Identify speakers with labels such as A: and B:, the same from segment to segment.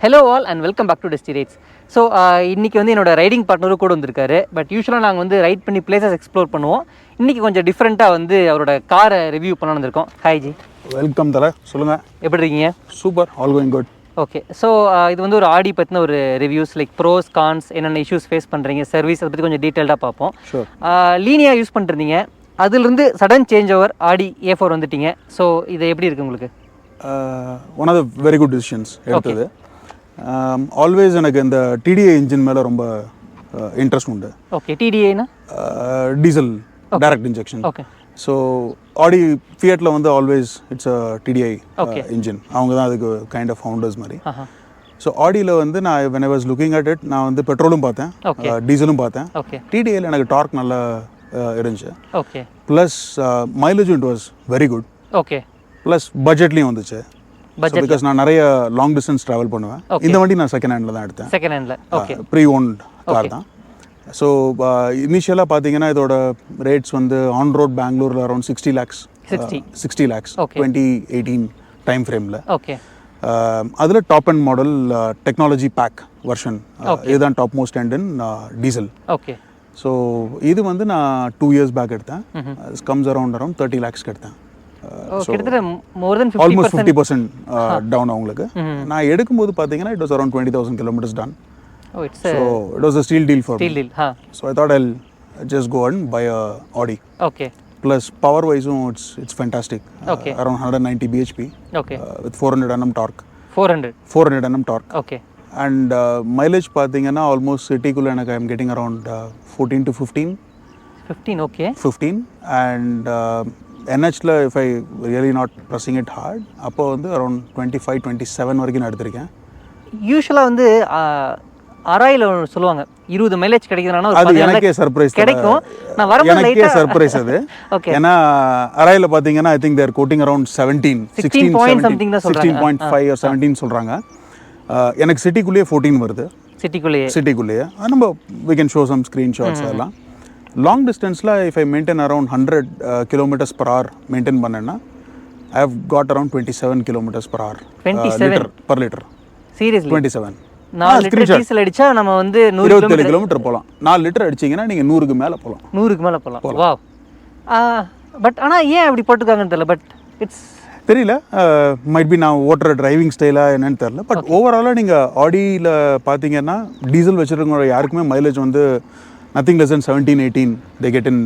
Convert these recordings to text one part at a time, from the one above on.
A: Hello all and welcome back to testy rides. So இன்றைக்கி வந்து என்னோட ரைடிங் பார்ட்னரும் கூட வந்திருக்காரு. பட் யூஸ்வலாக நாங்கள் வந்து ரைட் பண்ணி பிளேசஸ் எக்ஸ்ப்ளோர் பண்ணுவோம். இன்றைக்கி கொஞ்சம் டிஃப்ரெண்ட்டாக வந்து அவரோட காரை ரிவ்யூ பண்ண வந்திருக்கோம். Hi G.
B: வெல்கம் தர, சொல்லுங்கள்.
A: எப்படி இருக்கீங்க?
B: Super, all going good.
A: Okay, so இது வந்து ஒரு ஆடி பற்றின ஒரு ரிவ்யூஸ், லைக் ப்ரோஸ் கான்ஸ், என்னென்ன இஷ்யூஸ் ஃபேஸ் பண்ணுறீங்க, சர்வீஸ், அதை பற்றி கொஞ்சம் டீட்டெயில்டாக பார்ப்போம். லீனியாக யூஸ் பண்ணிருந்தீங்க, அதுலேருந்து சடன் சேஞ்ச் ஓவர் ஆடி A4 வந்துட்டீங்க. ஸோ இது எப்படி இருக்குது உங்களுக்கு?
B: One of the very good decisions எடுத்தது. ஆல்வேஸ் எனக்கு இந்த டிடிஏ இன்ஜின் மேலே ரொம்ப இன்ட்ரெஸ்ட் உண்டு.
A: ஓகே, டிடிஏனா
B: diesel direct injection.
A: Okay.
B: So Audi ஃபியட்டில் வந்து always it's a TDI engine. அவங்க தான் அதுக்கு கைண்ட் ஆஃப் ஃபவுண்டர்ஸ் மாதிரி. ஸோ ஆடியில் வந்து நான் when I was looking at it, நான் வந்து பெட்ரோலும் பார்த்தேன், டீசலும் பார்த்தேன். டிடிஏல எனக்கு டார்க் நல்லா இருந்துச்சு.
A: ஓகே.
B: ப்ளஸ் மைலேஜும் it was very good.
A: Okay.
B: Plus பட்ஜெட்லேயும் வந்துச்சு. பிகாஸ் நான் நிறைய லாங் டிஸ்டன்ஸ் ட்ராவல் பண்ணுவேன். இந்த வண்டி நான் செகண்ட் ஹேண்டில் தான் எடுத்தேன்.
A: Second hand. Okay.
B: Pre owned car தான். ஸோ இனிஷியலாக பார்த்தீங்கன்னா இதோட ரேட்ஸ் வந்து ஆன் ரோட் பெங்களூரில் அரௌண்ட் 60 lakhs 2018 டைம் ஃப்ரேமில்.
A: ஓகே.
B: அதில் top end model technology pack version, இதுதான் top most and in diesel.
A: Okay.
B: So இது வந்து நான் 2 years பேக் எடுத்தேன். கம்ஸ் அரௌண்ட் 30 lakhs எடுத்தேன்.
A: கிட்டத்தட்ட more than 50%.
B: ஆல்மோஸ்ட் 50% டவுன் அவங்களுக்கு. நான் எடுக்கும்போது பார்த்தீங்கன்னா it was around 20,000 kilometers done.
A: Oh, it's
B: so it was a steal deal for
A: steal
B: me.
A: Deal, huh?
B: So I thought I'll just go and buy a Audi.
A: Okay.
B: Plus power wise it's fantastic.
A: Okay.
B: Around 190 bhp.
A: Okay.
B: With 400 Nm torque.
A: 400
B: Nm torque.
A: Okay.
B: And mileage பார்த்தீங்கன்னா almost city குள்ள எனக்கு I'm getting around 14 to 15.
A: 15, okay.
B: 15 and NHல if I really not pressing it hard, அப்போ வந்து around 25-27 வரைக்கும் நான் எடுத்திருக்கேன்.
A: யூஸ்வலாக வந்து அராயில் சொல்லுவாங்க 20 மைலேஜ் கிடைக்குதுன்னா
B: அது எனக்கே சர்ப்ரைஸ்
A: கிடைக்கும். நான் வரும்போது
B: எனக்கே சர்ப்ரைஸ் அது. ஏன்னா அராயில் பார்த்தீங்கன்னா I think their coating around 16
A: point something தான் சொல்றாங்க.
B: 16.5 or 17 சொல்றாங்க. எனக்கு சிட்டிக்குள்ளேயே 14 வருது. சிட்டிக்குள்ளேயே நம்ம we can show some screenshots எல்லாம். லாங் டிஸ்டன்ஸில் if I maintain around 100 kilometers per hour maintain பண்ணேன்னா I have got around 27 kilometers per hour.
A: 27
B: per liter.
A: Seriously
B: 27.
A: 4 litre diesel அடிச்சா நம்ம வந்து
B: 127 கிலோமீட்டர் போகலாம். 4 லிட்டர் அடிச்சிங்கன்னா நீங்கள் 100க்கு மேலே போகலாம்.
A: 100க்கு மேலே போகலாம். வாவ். பட் ஆனால் ஏன் அப்படி போட்டுருக்காங்கன்னு தெரியல. பட் இட்ஸ்
B: தெரியல, மைட் பி நான் ஓட்டுற டிரைவிங் ஸ்டைலாக என்னன்னு தெரியல. பட் ஓவராலாக நீங்கள் ஆடியில் பார்த்தீங்கன்னா டீசல் வச்சுருக்கவங்க யாருக்குமே மைலேஜ் வந்து nothing less than 17-18 they get in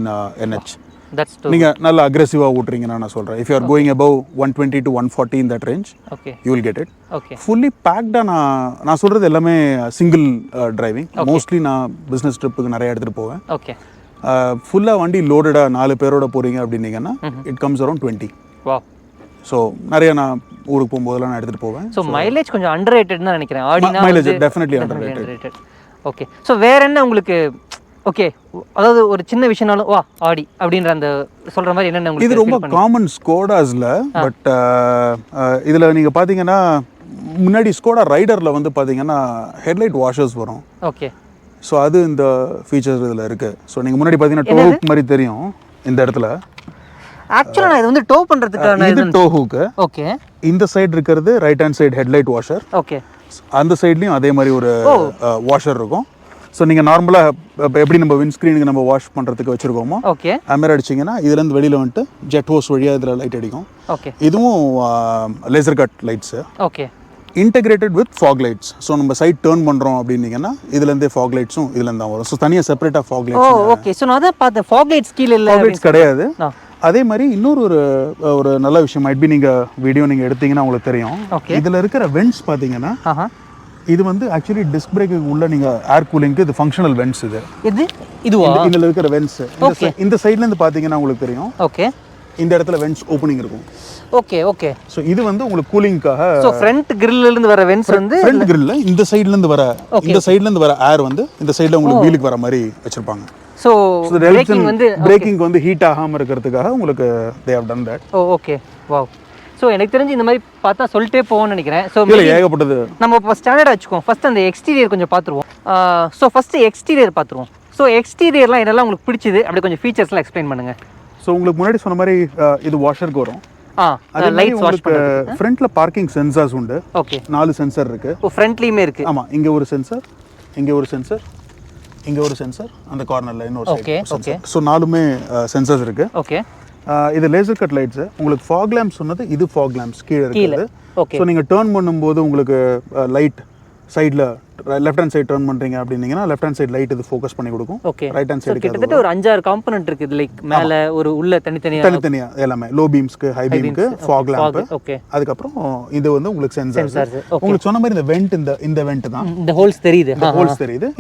B: NH.
A: That's true.
B: நீங்க நல்ல அக்ரெசிவாக ஓட்டுறீங்கன்னா நான் சொல்கிறேன். if you are going above 120 to 140 in that range,
A: okay,
B: you will get it.
A: Okay.
B: fully packed. நான் சொல்கிறது எல்லாமே சிங்கிள் டிரைவிங். மோஸ்ட்லி நான் பிஸ்னஸ் ட்ரிப்புக்கு நிறைய எடுத்துகிட்டு போவேன்.
A: ஓகே.
B: ஃபுல்லாக வண்டி லோடடாக 4 பேரோட போகிறீங்க அப்படின்னீங்கன்னா it comes around 20.
A: Wow.
B: So நிறைய நான் ஊருக்கு போகும்போதெல்லாம் நான் எடுத்துகிட்டு போவேன்.
A: ஸோ மைலேஜ் கொஞ்சம் அண்டர் ரேட்டட் தான் நினைக்கிறேன். ஆடினா
B: mileage definitely under rated.
A: Okay. So வேற என்ன உங்களுக்கு ஓகே, அதாவது ஒரு சின்ன விஷயம்னாலும் வா ஆடி அப்படின்ற அந்த சொல்கிற மாதிரி என்னென்ன உங்களுக்கு
B: இது ரொம்ப காமன் ஸ்கோடாஸில். பட் இதில் நீங்கள் பார்த்தீங்கன்னா முன்னாடி ஸ்கோடா ரைடரில் வந்து பார்த்தீங்கன்னா ஹெட்லைட் வாஷர்ஸ் வரும்.
A: ஓகே.
B: ஸோ அது இந்த ஃபீச்சர்ஸ் இதில் இருக்குது. ஸோ நீங்கள் முன்னாடி பார்த்தீங்கன்னா டோ ஹூக் மாதிரி தெரியும் இந்த இடத்துல.
A: ஆக்சுவலாக நான் இது வந்து டோ பண்ணுறதுக்கான
B: இது டோ ஹூக்கு.
A: ஓகே.
B: இந்த சைடு இருக்கிறது right hand side headlight washer.
A: Okay.
B: அந்த சைட்லேயும் அதே மாதிரி ஒரு வாஷர் இருக்கும். ஸோ நீங்கள் நார்மலாக எப்படி நம்ம விண்ட்ஸ்க்ரீனுக்கு நம்ம வாஷ் பண்ணுறதுக்கு வச்சுருக்கோமோ
A: ஓகே
B: அதுமாதிரி அடிச்சிங்கன்னா இதுலேருந்து வெளியில் வந்துட்டு ஜெட் ஹோஸ் வழியாக இதில் லைட் அடிக்கும்.
A: ஓகே.
B: இதுவும் laser cut lights.
A: Okay.
B: Integrated with fog lights. So நம்ம சைட் டேர்ன் பண்ணுறோம் அப்படின்னீங்கன்னா இதுலேருந்தே ஃபாக் லைட்ஸும் இதுலேருந்து தான் வரும். ஸோ தனியாக செப்பரேட்டாக ஃபாக் லைட்ஸ்.
A: ஓகே. ஸோ நான் தான் பார்த்தேன் ஃபாக் லைட்ஸ் கீழே இல்லை.
B: ஃபாக் லைட்ஸ் கிடையாது. அதே மாதிரி இன்னொரு ஒரு நல்ல விஷயம் மைட் பி நீங்கள் வீடியோ நீங்கள் எடுத்தீங்கன்னா உங்களுக்கு தெரியும். இதில் இருக்கிற வென்ட்ஸ் பார்த்தீங்கன்னா இது வந்து ஆக்சுவலி டிஸ்க் பிரேக்கு உள்ள நீங்க ஏர் கூலிங்க்கு இது ஃபங்க்ஷனல் வென்ட்ஸ். இதுவா இதுல இருக்கிற வென்ட்ஸ் இந்த சைடுல இருந்து பாத்தீங்கன்னா உங்களுக்கு தெரியும்.
A: ஓகே.
B: இந்த இடத்துல வென்ட்ஸ் ஓபனிங் இருக்கும்.
A: ஓகே. ஓகே.
B: சோ இது வந்து உங்களுக்கு கூலிங்காக.
A: சோ ஃப்ரண்ட் கிரில்ல இருந்து வர வென்ட்ஸ் வந்து
B: ஃப்ரண்ட் கிரில்ல இந்த சைடுல இருந்து வர ஏர் வந்து இந்த சைடுல உங்களுக்கு வீலுக்கு வர மாதிரி வச்சிருப்பாங்க.
A: சோ
B: பிரேக்கிங் வந்து ஹீட் ஆகாம இருக்கிறதுக்காக உங்களுக்கு they have done that.
A: Okay. Wow. So எனக்கு தெரிஞ்சு இந்த மாதிரி பார்த்தா சொல்லிட்டே போவோம்னு நினைக்கிறேன். ஸோ
B: ஏகப்பட்டது
A: நம்ம இப்போ ஸ்டாண்டர்டாக வச்சுக்குவோம். ஃபஸ்ட் அந்த எக்ஸ்டீரியர் கொஞ்சம் பார்த்துருவோம். ஸோ ஃபஸ்ட்டு எக்ஸ்டீரியர் பார்த்துருவோம். ஸோ எக்ஸ்டீரியர்லாம் என்னெல்லாம் உங்களுக்கு பிடிச்சிது அப்படி கொஞ்சம் ஃபீச்சர்ஸ்லாம் எக்ஸ்பிளைன் பண்ணுங்கள்.
B: ஸோ உங்களுக்கு முன்னாடி சொன்ன மாதிரி இது வாஷருக்கு வரும். அதே மாதிரி உங்களுக்கு ஃப்ரண்ட்ல பார்க்கிங் சென்சார்ஸ் உண்டு.
A: ஓகே
B: 4 சென்சார் இருக்கு.
A: ஓ ஃப்ரண்ட்லயுமே இருக்கு.
B: ஆமா, இங்க ஒரு சென்சார், இங்க ஒரு சென்சார், இங்க ஒரு சென்சார், அந்த கார்னர்ல இன்னொரு சென்சார். சோ 4மே சென்சார்ஸ் இருக்கு.
A: ஓகே.
B: இது லேசர் கட் லைட்ஸ். உங்களுக்கு ஃபாக் லேம்ப்ஸ் சொன்னது இது ஃபாக் லேம்ப்ஸ் கீழ இருக்குது.
A: ஓகே.
B: சோ நீங்க டர்ன் பண்ணும்போது உங்களுக்கு லைட் சைடுல லெஃப்ட் ஹேண்ட் சைடு டர்ன் பண்றீங்க அப்படினீங்கன்னா லெஃப்ட் ஹேண்ட் சைடு லைட் இது ஃபோக்கஸ் பண்ணி கொடுக்கும். ரைட் ஹேண்ட் சைடு
A: கிட்டத்தட்ட ஒரு 5-6 காம்போனன்ட் இருக்குது. லைக் மேல ஒரு உள்ள தனித்தனியா
B: எல்லாமே லோ பீம்ஸ்க்கு ஹை பீம்க்கு ஃபாக் லேம்ப்.
A: ஓகே.
B: அதுக்கு அப்புறம் இது வந்து உங்களுக்கு சென்சார்ஸ். உங்களுக்கு சொன்ன மாதிரி இந்த வெண்ட் இந்த வெண்ட் தான்.
A: இந்த ஹோல்ஸ் தெரியுது.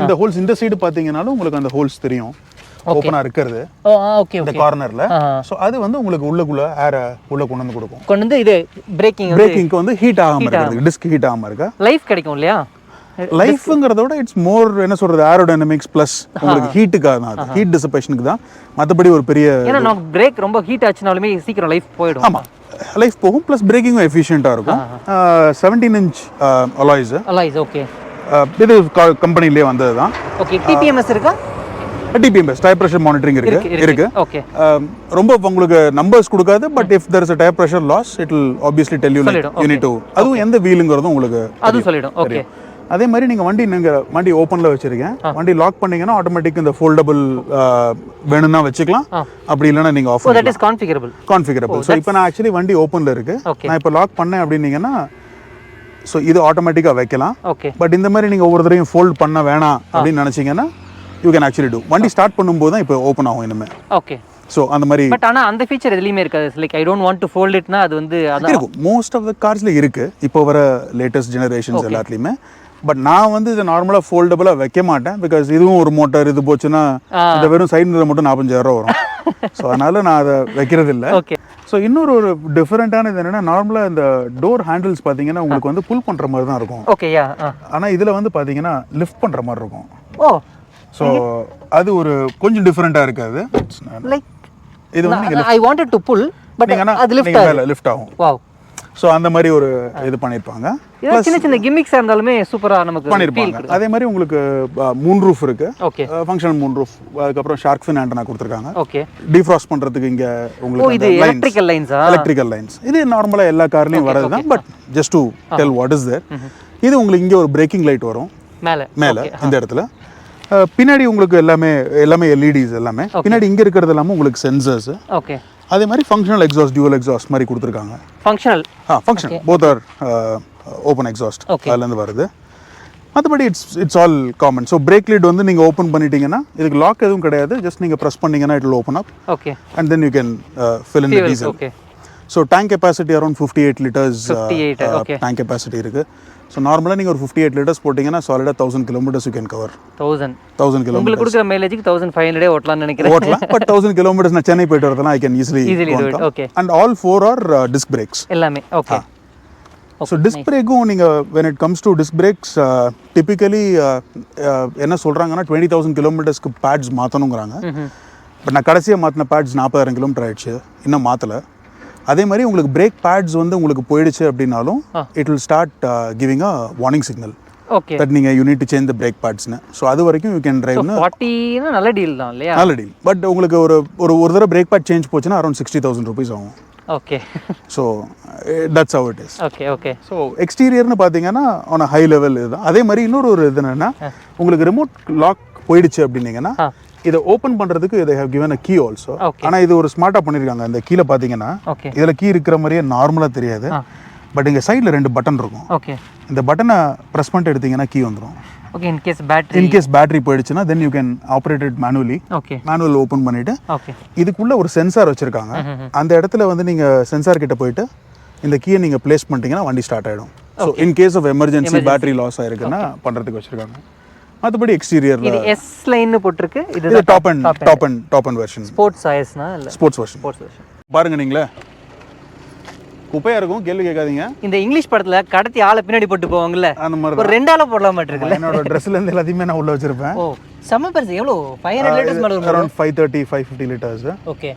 B: இந்த ஹோல்ஸ் இந்த சைடு பாத்தீங்கன்னாலும் உங்களுக்கு அந்த ஹோல்ஸ் தெரியும். ஓபனா இருக்குது.
A: ஓகே.
B: இந்த கார்னர்ல. சோ அது வந்து உங்களுக்கு உள்ளுக்குள்ள ஏர் உள்ள கொண்டு வந்து கொடுக்கும்.
A: கொண்டு வந்து இது பிரேக்கிங்க்கு
B: வந்து ஹீட் ஆகாம இருக்கு. டிஸ்க் ஹீட் ஆகாம இருக்கு.
A: லைஃப் கிடைக்கும் இல்லையா?
B: லைஃப்ங்கறத விட இட்ஸ் மோர் என்ன சொல்றது ஏரோடைனமிக்ஸ் ப்ளஸ் உங்களுக்கு ஹீட்டுக்காக தான், அது ஹீட் டிசிபேஷனுக்கு தான். மத்தபடி ஒரு பெரிய
A: ஏன்னா நமக்கு பிரேக் ரொம்ப ஹீட் ஆச்சுனாலுமே சீக்கிரம் லைஃப் போய்டும்.
B: ஆமா, லைஃப் போகும். ப்ளஸ் பிரேக்கிங்கும் எஃபிஷியன்ட்டா இருக்கும். 17 inch அலாய்ஸ்.
A: ஓகே.
B: இது கம்பெனிலேயே வந்தது தான்.
A: ஓகே. டிபிஎம்எஸ் இருக்கா?
B: டிபிஎம்எஸ் டயர் பிரஷர் மானிட்டரிங் இருக்கு.
A: ஓகே.
B: ரொம்ப உங்களுக்கு நம்பர்ஸ் கொடுக்காது. But if there is a tire pressure loss it will obviously tell you like you need to. அதுவும் எந்த வீலுங்கிறதும் உங்களுக்கு
A: அது சொல்லிடும். ஓகே.
B: அதே மாதிரி நீங்க வண்டி ஓப்பன்ல வச்சிருக்கேன். வண்டி லாக் பண்ணீங்கன்னா ஆட்டோமேட்டிக் இந்த ஃபோல்டபிள் வேணும்னா வச்சுக்கலாம். அப்படி இல்லைன்னா நீங்க ஆஃப்
A: பண்ணலாம். That is configurable.
B: ஸோ இப்போ நான் ஆக்சுவலி வண்டி ஓப்பன்ல இருக்கு. நான் இப்போ லாக் பண்ணேன் அப்படின்னீங்கன்னா ஸோ இது ஆட்டோமேட்டிக்காக வைக்கலாம். பட் இந்த மாதிரி நீங்க ஒவ்வொரு தடவையும் ஃபோல்ட் பண்ண வேணாம் அப்படின்னு நினைச்சீங்கன்னா யூ கேன் ஆக்சுவலி டூ. வண்டி ஸ்டார்ட் பண்ணும்போது தான் இப்போ ஓப்பன் ஆகும் இனிமே.
A: ஓகே.
B: ஸோ அந்த மாதிரி
A: பட் ஆனால் அந்த ஃபீச்சர் எதுலையுமே இருக்காது. Like I don't want to fold இட்னா அது வந்து
B: இருக்கும். மோஸ்ட் ஆஃப் த கார்ஸ்ல இருக்கு இப்போ வர லேட்டஸ்ட் ஜெனரேஷன்ஸ் எல்லாத்துலேயுமே. பட் நான் வந்து இது நார்மலாக ஃபோல்டபுளாக வைக்க மாட்டேன். பிகாஸ் இதுவும் ஒரு மோட்டார் இது போச்சுன்னா இந்த வெறும் சைடு மிரர் மட்டும் 45,000 ரூபா வரும். ஸோ அதனால நான் அதை வைக்கிறது இல்லை. ஸோ இன்னொரு டிஃபரெண்டான இது என்னன்னா நார்மலாக இந்த டோர் ஹேண்டில்ஸ் பார்த்தீங்கன்னா உங்களுக்கு வந்து புல் பண்ணுற மாதிரி தான் இருக்கும்.
A: ஓகேயா.
B: ஆனால் இதில் வந்து பார்த்தீங்கன்னா லிஃப்ட் பண்ணுற மாதிரி இருக்கும்.
A: ஓ.
B: ஸோ அது ஒரு கொஞ்சம் டிஃபரெண்டாக இருக்காது.
A: லைக்
B: இது வந்து
A: I wanted to pull but அது
B: லிஃப்ட் ஆகும்.
A: வாவ்.
B: ஸோ அந்த மாதிரி ஒரு இது பண்ணியிருப்பாங்க.
A: சின்ன சின்ன கிமிக்ஸாக இருந்தாலுமே சூப்பராக நமக்கு
B: பண்ணியிருப்பாங்க. அதே மாதிரி உங்களுக்கு மூன் ரூஃப் இருக்கு.
A: ஓகே.
B: Functional Moon roof. அதுக்கப்புறம் ஷார்க் ஃபின் ஆண்டனா கொடுத்துருக்காங்க.
A: ஓகே.
B: டிஃப்ராஸ்ட் பண்ணுறதுக்கு இங்கே உங்களுக்கு
A: இது எலக்ட்ரிக்கல் லைன்ஸ்.
B: இது நார்மலாக எல்லா கார்லையும் வரது தான். But just to tell what is there. இது உங்களுக்கு இங்கே ஒரு பிரேக்கிங் லைட் வரும் மேலே இந்த இடத்துல. பின்னாடி உங்களுக்கு எல்லாமே எல்இடிஸ் எல்லாமே. பின்னாடி இங்கே இருக்கிறது எல்லாமே உங்களுக்கு சென்சர்ஸ்.
A: ஓகே.
B: அதே மாதிரி ஃபங்க்ஷனல் எக்ஸாஸ்ட் டியூவல் எக்ஸாஸ்ட் மாதிரி கொடுத்துருக்காங்க.
A: Functional
B: both are open exhaust அதுலேருந்து வருது. மற்றபடி it's all common. So brake lid வந்து நீங்கள் ஓப்பன் பண்ணிட்டீங்கன்னா இதுக்கு லாக் எதுவும் கிடையாது. ஜஸ்ட் நீங்கள் ப்ரெஸ் பண்ணீங்கன்னா it will open up.
A: Okay.
B: And then you can fill in the diesel.
A: Okay.
B: So tank capacity around 58 liters tank capacity இருக்குது. So நார்மலாக நீங்கள் ஒரு 58 liters போட்டிங்கன்னா சாலிடாக 1000 kilometers you can cover.
A: 1000
B: kilometers.
A: உங்களுக்கு கொடுக்குற மைலேஜுக்கு 1500 ஓட்டலாம்னு நினைக்கிறேன்.
B: ஓட்டலாம். பட் 1000 kilometers நான் சென்னை போயிட்டு வரதுனா I can easily
A: do it. Okay.
B: And all 4 are disc brakes.
A: எல்லாமே. ஓகே.
B: ஸோ டிஸ்க் பிரேக்கும் நீங்கள் when it comes to disc brakes typically என்ன சொல்கிறாங்கன்னா 20,000 kilometersக்கு பேட்ஸ் மாற்றணுங்கிறாங்க. பட் நான் கடைசியாக மாற்றின பேட்ஸ் 40,000 kilometer ஆயிடுச்சு, இன்னும் மாற்றலை. அதே மாதிரி உங்களுக்கு பிரேக் பேட்ஸ் வந்து உங்களுக்கு போயிடுச்சு அப்படின்னாலும் it will start giving a warning signal.
A: Okay.
B: That நீங்கள் you need to change the brake பேட்ஸ்னு. ஸோ அது வரைக்கும் யூ கேன் டிரைவ்னு
A: 40 நல்ல டீல் தான் இல்லையா?
B: நல்ல டீல். பட் உங்களுக்கு ஒரு தடவை பிரேக் பேட் சேஞ்ச் போச்சுன்னா அரௌண்ட் 60,000 rupees ஆகும்.
A: Okay.
B: So that's how it is.
A: Okay.
B: So எக்ஸ்டீரியர்னு பார்த்தீங்கன்னா ஆன் ஹை லெவல் இதுதான். அதே மாதிரி இன்னொரு இது என்னன்னா உங்களுக்கு ரிமோட் லாக் போயிடுச்சு அப்படின்னீங்கன்னா இதை ஓப்பன் பண்ணுறதுக்கு இதை have given a key also. ஆனால் இது ஒரு ஸ்மார்ட்டாக பண்ணியிருக்காங்க. இந்த கீழே பார்த்தீங்கன்னா இதில் கீ இருக்கிற மாதிரியே நார்மலாக தெரியாது. பட் இங்கே சைடில் 2 பட்டன் இருக்கும்.
A: ஓகே.
B: இந்த பட்டனை ப்ரெஸ் பண்ணிட்டு எடுத்தீங்கன்னா கீ வந்துடும்.
A: ஓகே. இன் கேஸ்
B: பேட்டரி போயிடுச்சுன்னா then you can operate it manually.
A: Okay.
B: Manual open பண்ணிட்டு
A: ஓகே.
B: இதுக்குள்ள ஒரு சென்சார் வச்சிருக்காங்க. அந்த இடத்துல வந்து நீங்கள் சென்சார் கிட்ட போயிட்டு இந்த கீயை நீங்கள் பிளேஸ் பண்ணிட்டீங்கன்னா வண்டி ஸ்டார்ட் ஆகிடும். So in case of emergency battery loss ஆயிருக்குன்னா பண்ணுறதுக்கு வச்சிருக்காங்க. மற்றபடி எக்ஸ்டீரியர்ல
A: இது எஸ் லைன் போட்டுருக்கு.
B: இது டாப் அண்ட் வெர்ஷன்.
A: ஸ்போர்ட்ஸ் ஆயஸ்னா இல்ல
B: ஸ்போர்ட்ஸ் வெர்ஷன். பாருங்க நீங்களே குப்பையா இருக்கும், கேள்வி கேட்காதீங்க.
A: இந்த இங்கிலீஷ் படத்துல கடத்தி ஆளை பின்னாடி போட்டு போவாங்கல்ல,
B: அந்த மாதிரி
A: ஒரு 2 ஆளை போடலாம் மாட்டிருக்குல்ல.
B: என்னோட ட்ரெஸ்ல இருந்து எல்லாத்தையுமே நான் உள்ள வச்சிருப்பேன்.
A: ஓ செம்ம பெருசு. எவ்வளோ 500 liters மேல வரும்.
B: Around 530-550 liters.
A: ஓகே.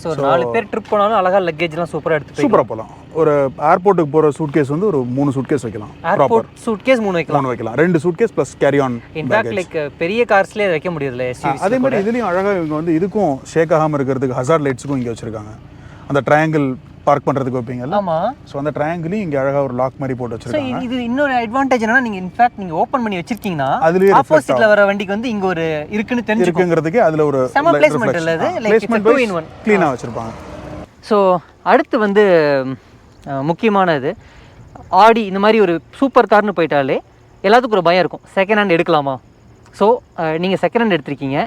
A: ஸோ 4 பேர் ட்ரிப் போனாலும் அழகா லக்கேஜ்லாம் சூப்பராக எடுத்து
B: சூப்பராக போகலாம். ஒரு ஏர்போர்ட்டுக்கு போகிற சூட்கேஸ் வந்து ஒரு 3 சூட்கேஸ் வைக்கலாம்.
A: ஏர்போர்ட் சூட்கேஸ் 3 வைக்கலாம்.
B: 2 suitcase plus carry on.
A: In fact like பெரிய கார்ஸ்லேயே வைக்க முடியுதுல்ல எஸ்யூவி.
B: அதே மாதிரி இதுலேயும் அழகாக இவங்க வந்து இதுக்கும் ஷேக் ஆகாமல் இருக்கிறதுக்கு ஹசார்ட் லைட்ஸுக்கும் இங்கே வச்சுருக்காங்க. அந்த ட்ரையாங்கிள் பார்க் பண்ணுறதுக்கு வைப்பீங்கல்ல,
A: ஆமா.
B: ஸோ அந்த ட்ரையாங்கிளையும் இங்கே அழகாக ஒரு லாக் மாதிரி போட்டு
A: ஸோ
B: வச்சிருக்காங்க.
A: இது இன்னொரு அட்வான்டேஜ் என்னன்னா, நீங்கள் இன்ஃபேக்ட் நீங்கள் ஓப்பன் பண்ணி வச்சிருக்கீங்கன்னா
B: அதுலேயே
A: ஆப்போசிட்ல வர வண்டிக்கு வந்து இங்கே ஒரு இருக்குன்னு தெரிஞ்சுக்கும்.
B: இருக்குங்கிறதுக்கு அதில் ஒரு
A: செம பிளேஸ்மெண்ட் இல்லை அது,
B: பிளேஸ்மெண்ட் க்ளீனாக வச்சுருப்பாங்க.
A: ஸோ அடுத்து வந்து முக்கியமானது ஆடி இந்த மாதிரி ஒரு சூப்பர் கார்னு போயிட்டாலே எல்லாத்துக்கும் ஒரு பயம் இருக்கும், செகண்ட் ஹேண்ட் எடுக்கலாமா. ஸோ நீங்கள் செகண்ட் ஹேண்ட் எடுத்திருக்கீங்க,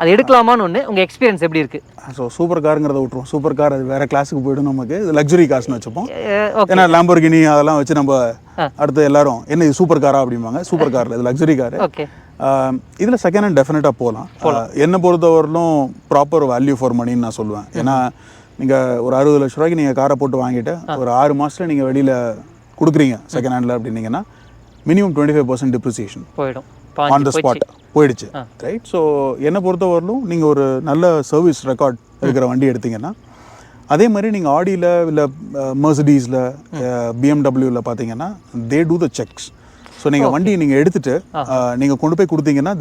A: அது எடுக்கலாமான்னு ஒன்று, உங்கள் எக்ஸ்பீரியன்ஸ் எப்படி இருக்குது?
B: ஸோ சூப்பர் காருங்கிறத விட்டுருவோம். சூப்பர் கார் அது வேறு கிளாஸுக்கு போய்டும், நமக்கு இது லக்ஸுரி கார்ஸ்னு வச்சுப்போம். ஏன்னா லாம்போர்கினி அதெல்லாம் வச்சு நம்ம அடுத்து எல்லாரும் என்ன இது சூப்பர் காரா அப்படிம்பாங்க. சூப்பர் காரில் இது லக்ஸுரி காரு.
A: ஓகே,
B: இதில் செகண்ட் ஹேண்ட் டெஃபினட்டாக போகலாம். என்னை பொறுத்தவரையிலும் ப்ராப்பர் வேல்யூ ஃபார் மணின்னு நான் சொல்லுவேன். ஏன்னா நீங்கள் ஒரு 60 லட்ச ரூபாய்க்கு நீங்கள் காரை போட்டு வாங்கிட்டு ஒரு 6 மாதத்தில் நீங்கள் வெளியில் கொடுக்குறீங்க செகண்ட் ஹேண்டில் அப்படின்னீங்கன்னா மினிமம் 25% டிப்ரிசியேஷன்
A: போயிடும்,
B: ஆன் த ஸ்பாட் போயிடுச்சு, ரைட்? ஸோ என்னை பொறுத்தவரையிலும் நீங்கள் ஒரு நல்ல சர்வீஸ் ரெக்கார்ட் இருக்கிற வண்டி எடுத்தீங்கன்னா, அதே மாதிரி நீங்கள் ஆடியில் இல்லை மெர்சிடீஸில் பிஎம்டபிள்யூவில் பார்த்தீங்கன்னா they two the sex. So நீங்கள் வண்டியை நீங்கள் எடுத்துகிட்டு நீங்கள் கொண்டு போய் கொடுத்தீங்கன்னா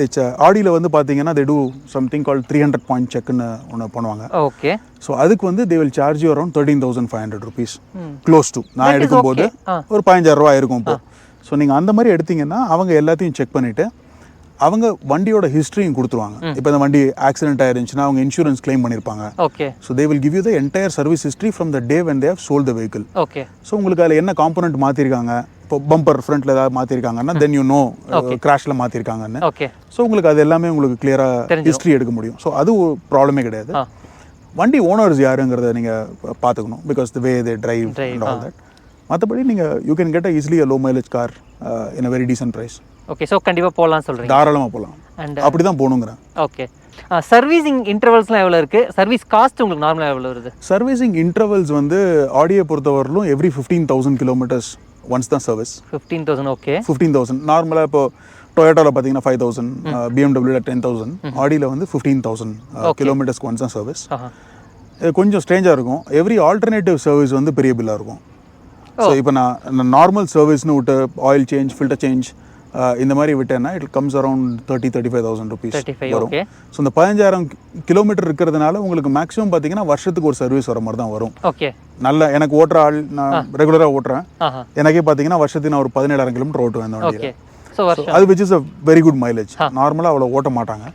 B: ஆடியில் வந்து பார்த்தீங்கன்னா they do something call 300 point செக்னு ஒன்று பண்ணுவாங்க.
A: ஓகே,
B: ஸோ அதுக்கு வந்து they will charge you around 13,500 rupees close to. நான் எடுக்கும்போது ஒரு 15,000 ரூபா இருக்கும் இப்போ. ஸோ நீங்கள் அந்த மாதிரி எடுத்தீங்கன்னா அவங்க எல்லாத்தையும் செக் பண்ணிவிட்டு அவங்க வண்டியோட ஹிஸ்ட்ரியும் கொடுத்துருவாங்க. இப்போ இந்த வண்டி ஆக்சிடென்ட் ஆயிருந்துச்சுன்னா அவங்க இன்சூரன்ஸ் கிளைம் பண்ணியிருப்பாங்க.
A: Okay,
B: so they will give you the entire service history from the day when they have sold the vehicle.
A: Okay,
B: so உங்களுக்கு அதில் என்ன காம்பனண்ட் மாற்றிருக்காங்க, இப்போ பம்பர் ஃப்ரண்ட்டில் ஏதாவது மாற்றிருக்காங்கன்னா தென் யூ நோ கிராஷில் மாற்றிருக்காங்கன்னு.
A: ஓகே,
B: ஸோ உங்களுக்கு அது எல்லாமே உங்களுக்கு கிளியராக ஹிஸ்ட்ரி எடுக்க முடியும். ஸோ அது ஒரு ப்ராப்ளமே கிடையாது. வண்டி ஓனர்ஸ் யாருங்கிறத நீங்கள் பார்த்துக்கணும், because the way they drive and all that. மற்றபடி நீங்கள் you can get easily low mileage car in a very decent price.
A: Okay, so கண்டிப்பாக போகலாம் சொல்கிறீங்க?
B: தாராளமாக போகலாம்,
A: அண்ட்
B: அப்படி தான் போகணுங்கிறேன்.
A: ஓகே, சர்வீசிங் இன்டர்வல்ஸ்லாம் எவ்வளோ இருக்குது? சர்வீஸ் காஸ்ட் உங்களுக்கு நார்மலாக எவ்வளோ வருது?
B: சர்வீசிங் இன்டர்வல்ஸ் வந்து ஆடியை பொறுத்தவரையிலும் எவ்ரி 15,000 கிலோமீட்டர்ஸ் ஒன்ஸ் தான் சர்வீஸ். 15,000. ஓகே, 15,000. நார்மலாக இப்போ டொயோட்டாவில் பார்த்தீங்கன்னா 5,000, பிஎம்டபிள்யூவில் 10,000, ஆடியில் வந்து 15,000 கிலோமீட்டர்ஸ்க்கு ஒன்ஸ் தான் சர்வீஸ். இது கொஞ்சம் ஸ்ட்ரேஞ்சாக இருக்கும். எவ்ரி ஆல்டர்னேட்டிவ் சர்வீஸ் வந்து பெரிய பில்லாக இருக்கும். ஸோ இப்போ நான் நார்மல் சர்வீஸ்னு விட்டு ஆயில் சேஞ்ச், ஃபில்டர் சேஞ்ச் இந்த மாதிரி விட்டேன்னா இட் கம்ஸ் அரௌண்ட் 30,000-35,000 rupees வரும். ஸோ இந்த 15,000 கிலோமீட்டர் இருக்கிறதுனால உங்களுக்கு மேக்ஸிமம் பார்த்தீங்கன்னா வருஷத்துக்கு ஒரு சர்வீஸ் வர மாதிரி தான் வரும்.
A: ஓகே,
B: நல்ல எனக்கு ஓட்டுற ஆள், நான் ரெகுலராக ஓட்டுறேன், எனக்கே பார்த்தீங்கன்னா வருஷத்துக்கு நான் ஒரு 17,000 கிலோமீட்டர் ஓட்டுவேன் இந்த வண்டியில். அது which is a very good mileage. நார்மலாக அவ்வளோ ஓட்ட மாட்டாங்க.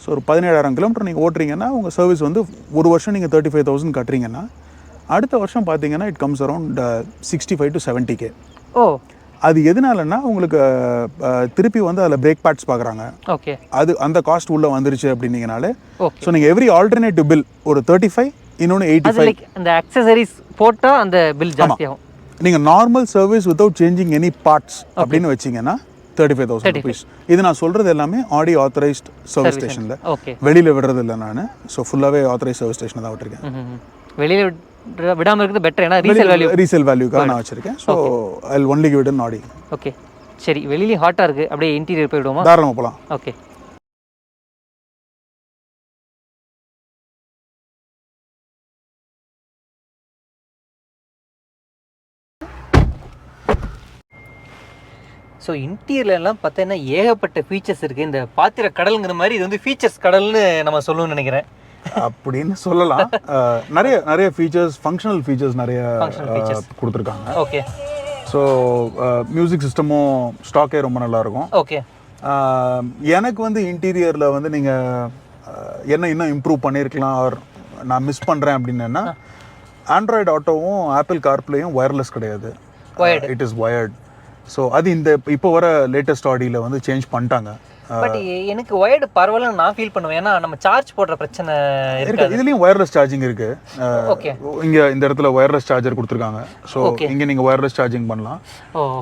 B: ஸோ ஒரு 17,000 கிலோமீட்டர் நீங்கள் ஓட்டுறீங்கன்னா உங்கள் சர்வீஸ் வந்து ஒரு வருஷம் நீங்கள் 35,000 கட்டுறீங்கன்னா அடுத்த வருஷம் பார்த்தீங்கன்னா it comes around 65 to 70K.
A: ஓ,
B: அது எதனாலன்னா உங்களுக்கு திருப்பி வந்து அதில் பிரேக் பேட்ஸ் பார்க்குறாங்க.
A: ஓகே,
B: அது அந்த காஸ்ட் உள்ளே வந்துருச்சு அப்படின்னீங்கனாலே. ஸோ நீங்கள் எவ்ரி ஆல்டர்னேட்டிவ் பில் ஒரு 35, இன்னொன்று 85.
A: அந்த அக்சசரிஸ் போட்டால் அந்த பில் ஜாஸ்தியாகும்.
B: நீங்கள் normal service without changing any parts அப்படின்னு வச்சிங்கன்னா 35,000 rupees. இது நான் சொல்கிறது எல்லாமே ஆடி ஆத்தரைஸ்ட் சர்வீஸ் ஸ்டேஷனில், வெளியில் விடுறது இல்லை நான். ஸோ ஃபுல்லாகவே ஆத்தரைஸ் சர்வீஸ் ஸ்டேஷனில் தான் விட்டுருக்கேன்.
A: வெளியில் விடாமல் இருக்குது பெட்டர், ஏன்னா
B: ரீசேல் வேல்யூக்காக நான் வச்சிருக்கேன். So I will only give it in Aadi.
A: Okay, சரி. வெளியிலேயும் ஹாட்டாக இருக்குது, அப்படியே இன்டீரியர் போய்விடுவோமா?
B: தாராளமாக போகலாம்.
A: ஓகே, ஸோ இன்டீரியர்லாம் பார்த்தீங்கன்னா ஏகப்பட்ட ஃபீச்சர்ஸ் இருக்குது. இந்த பாத்திர கடலுங்கிற மாதிரி இது வந்து ஃபீச்சர்ஸ் கடல்னு நம்ம சொல்லணும்னு நினைக்கிறேன்.
B: அப்படின்னு சொல்லலாம். நிறைய ஃபீச்சர்ஸ், ஃபங்க்ஷனல் ஃபீச்சர்ஸ் நிறைய கொடுத்துருக்காங்க.
A: ஓகே,
B: ஸோ மியூசிக் சிஸ்டமும் ஸ்டாக்கே ரொம்ப நல்லாயிருக்கும்.
A: ஓகே,
B: எனக்கு வந்து இன்டீரியரில் வந்து நீங்கள் என்ன இன்னும் இம்ப்ரூவ் பண்ணியிருக்கலாம் ஆர் நான் மிஸ் பண்ணுறேன் அப்படின்னா, ஆண்ட்ராய்டு ஆட்டோவும் ஆப்பிள் கார்ப்ளேயும் ஒயர்லெஸ் கிடையாது, இட் இஸ் ஒயர்ட். ஸோ அது இந்த இப்போ வர லேட்டஸ்ட் ஆடியில் வந்து சேஞ்ச் பண்ணிட்டாங்க.
A: பட் எனக்கு ஒயர்டு பரவாயில்ல நான் ஃபீல் பண்ணுவேன், ஏன்னா நம்ம சார்ஜ் போடுற பிரச்சனை இருக்கு.
B: இதுலேயும் ஒயர்லெஸ் சார்ஜிங் இருக்கு. ஓகே, இங்கே இந்த இடத்துல ஒயர்லெஸ் சார்ஜர் கொடுத்துருக்காங்க. ஸோ இங்கே நீங்கள் ஒயர்லெஸ் சார்ஜிங் பண்ணலாம்.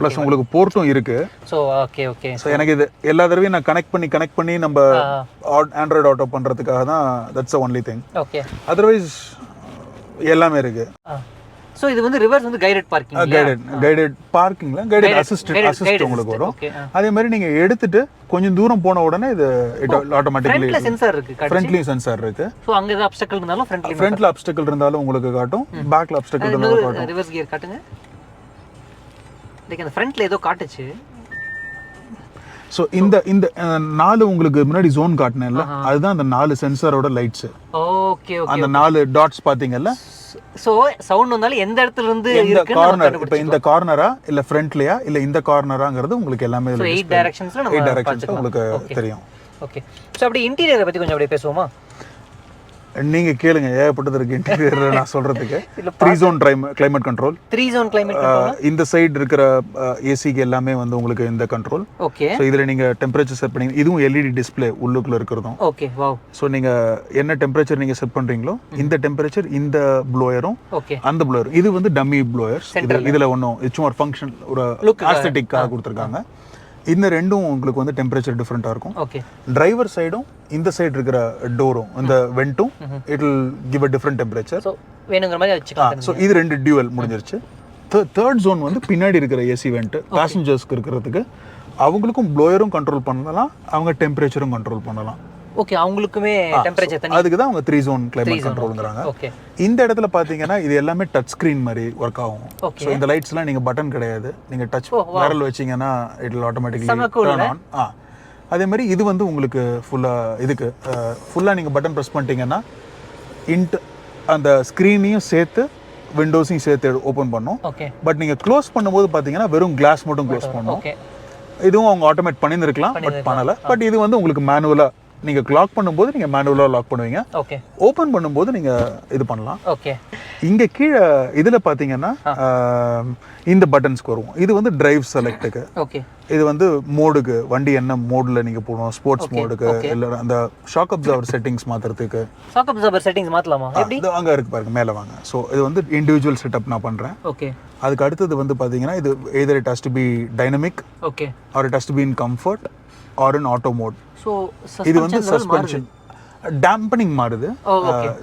B: ப்ளஸ் உங்களுக்கு போர்ட்டும் இருக்கு.
A: ஸோ ஓகே ஓகே
B: ஸோ எனக்கு இது எல்லா தடவையும் நான் கனெக்ட் பண்ணி நம்ம ஆண்ட்ராய்டு ஆட்டோ பண்ணுறதுக்காக தான். That's only thing.
A: Okay,
B: otherwise எல்லாமே இருக்கு.
A: ஸோ இது வந்து ரிவர்ஸ் வந்து கைடட் பார்க்கிங்,
B: கைடட் பார்க்கிங்ல கைடட் அசிஸ்ட் உங்களுக்கு வரும். அதே மாதிரி நீங்க எடுத்துட்டு கொஞ்சம் தூரம் போன உடனே இது ஆட்டோமேட்டிக்கலி
A: சென்சார் இருக்கு,
B: ஃப்ரண்ட்லயும் சென்சார் இருக்கு.
A: சோ அங்க ஏதாவது அப்ஸ்டக்கிள் இருந்தாலும்
B: ஃப்ரண்ட்ல அப்ஸ்டக்கிள் இருந்தாலும் உங்களுக்கு காட்டும், பேக்ல அப்ஸ்டக்கிள் இருந்தாலும் காட்டும்.
A: ரிவர்ஸ் கியர் காட்டுங்க. லைக் அந்த ஃப்ரண்ட்ல ஏதோ காட்டுச்சு.
B: ஸோ இந்த 4 உங்களுக்கு முன்னாடி ஜோன் காட்டினேன்ல, அதுதான் அந்த 4 சென்சாரோட லைட்ஸ்.
A: ஓகே ஓகே,
B: அந்த 4 டாட்ஸ் பாத்தீங்கல்ல,
A: சோ சவுண்ட் வந்தாலும் எந்த இடத்துல இருந்து
B: இந்த
A: இருக்குன்னு
B: கார்னர் இப்போ இந்த கார்னரா இல்ல ஃப்ரண்ட்லயா இல்ல இந்த கார்னராங்கிறது உங்களுக்கு எல்லாமே இதுல
A: 8 டைரக்ஷன்ஸ்ல நம்ம
B: 8 டைரக்ஷன்ஸ் உங்களுக்கு தெரியும்.
A: ஓகே சோ அப்படி இன்டீரியரை பத்தி கொஞ்சம் அப்படியே பேசுவோமா?
B: நீங்க கேளுங்க, ஏகப்பட்டது இருக்கு இன்டீரியர் நான் சொல்றதுக்கு. 3 zone climate control,
A: 3 zone climate control.
B: இந்த சைடு இருக்கிற ஏசிக்கு எல்லாமே வந்து உங்களுக்கு இந்த கண்ட்ரோல்.
A: ஓகே
B: ஸோ இதுல நீங்க டெம்பரேச்சர் செட் பண்ணி, இதுவும் எல்இடி டிஸ்ப்ளே உள்ளுக்குள்ள இருக்கிறதும்.
A: Okay wow.
B: ஸோ நீங்க என்ன டெம்பரேச்சர் நீங்க செட் பண்றீங்களோ இந்த டெம்பரேச்சர் இந்த ப்ளோயரும்
A: ஓகே
B: அந்த ப்ளோயரும், இது வந்து டம்மி ப்ளோயர்ஸ். இதுல ஒன்றும் சும்மா ஒரு ஃபங்க்ஷன் ஒரு ஆஸ்தட்டிக்காக கொடுத்துருக்காங்க. இந்த ரெண்டும் உங்களுக்கு வந்து டெம்பரேச்சர் டிஃப்ரெண்ட்டாக இருக்கும்.
A: ஓகே
B: டிரைவர் சைடும் இந்த சைடு இருக்கிற டோரும் இந்த வெண்ட்டும் it will give a different temperature.
A: So வேணுங்கிற மாதிரி வச்சுக்கலாம்.
B: ஸோ இது ரெண்டு டியூவல் முடிஞ்சிருச்சு. தேர்ட் ஜோன் வந்து பின்னாடி இருக்கிற ஏசி வெண்ட் பேசஞ்சர்ஸ்க்கு இருக்கிறதுக்கு, அவங்களுக்கும் ப்ளோயரும் கண்ட்ரோல் பண்ணலாம், அவங்க டெம்பரேச்சரும் கண்ட்ரோல் பண்ணலாம்.
A: ஓகே அவங்களுக்குமே டெம்பரேச்சர் தனி.
B: அதுக்கு தான் அவங்க 3 zone climate controlங்கறாங்க.
A: ஓகே
B: இந்த இடத்துல பாத்தீங்கன்னா இது எல்லாமே டச் ஸ்கிரீன் மாதிரி ஒர்க் ஆகும். ஸோ இந்த லைட்ஸ்லாம் நீங்க பட்டன் கிடையாது, நீங்க டச் விரல் வச்சீங்கன்னா it will automatically turn on. அதே மாதிரி இது வந்து உங்களுக்கு ஃபுல்லா இதுக்கு ஃபுல்லா நீங்க பட்டன் பிரஸ் பண்ணிட்டீங்கன்னா அந்த ஸ்க்ரீனையும் சேர்த்து விண்டோஸையும் சேர்த்து ஓப்பன் பண்ணும்.
A: ஓகே
B: பட் நீங்க க்ளோஸ் பண்ணும்போது பாத்தீங்கன்னா வெறும் கிளாஸ் மட்டும் க்ளோஸ் பண்ணும்.
A: ஓகே
B: இதுவும் அவங்க ஆட்டோமேட் பண்ணியிருக்கலாம், பட் பண்ணல. பட் இது வந்து உங்களுக்கு மேனுவலா நீங்க லாக் பண்ணும்போது நீங்க மேனுவலா லாக் பண்ணுவீங்க.
A: ஓகே
B: ஓபன் பண்ணும்போது நீங்க இது பண்ணலாம்.
A: ஓகே
B: இங்க கீழே இதுல பாத்தீங்கன்னா இந்த பட்டன்ஸ்க்கு வருவோம். இது வந்து டிரைவ் செலக்ட்டுக்கு.
A: ஓகே
B: இது வந்து மோடுக்கு, வண்டி என்ன மோட்ல நீங்க போடணும், ஸ்போர்ட்ஸ் மோடுக்கு, இல்ல அந்த ஷாக் அப்சர்வர் செட்டிங்ஸ் மாத்துறதுக்கு.
A: ஷாக் அப்சர்வர் செட்டிங்ஸ் மாத்தலாமா? எப்படி?
B: இது அங்க இருக்கு பாருங்க, மேல வாங்க. சோ இது வந்து இண்டிவிஜுவல் செட்டப் நான் பண்றேன்.
A: ஓகே
B: அதுக்கு அடுத்தது வந்து பாத்தீங்கன்னா இது either it has to be dynamic
A: okay
B: or it has to be in comfort or in auto mode.
A: So
B: இது வந்து சஸ்பென்ஷன் டேம்பனிங் மாறுது.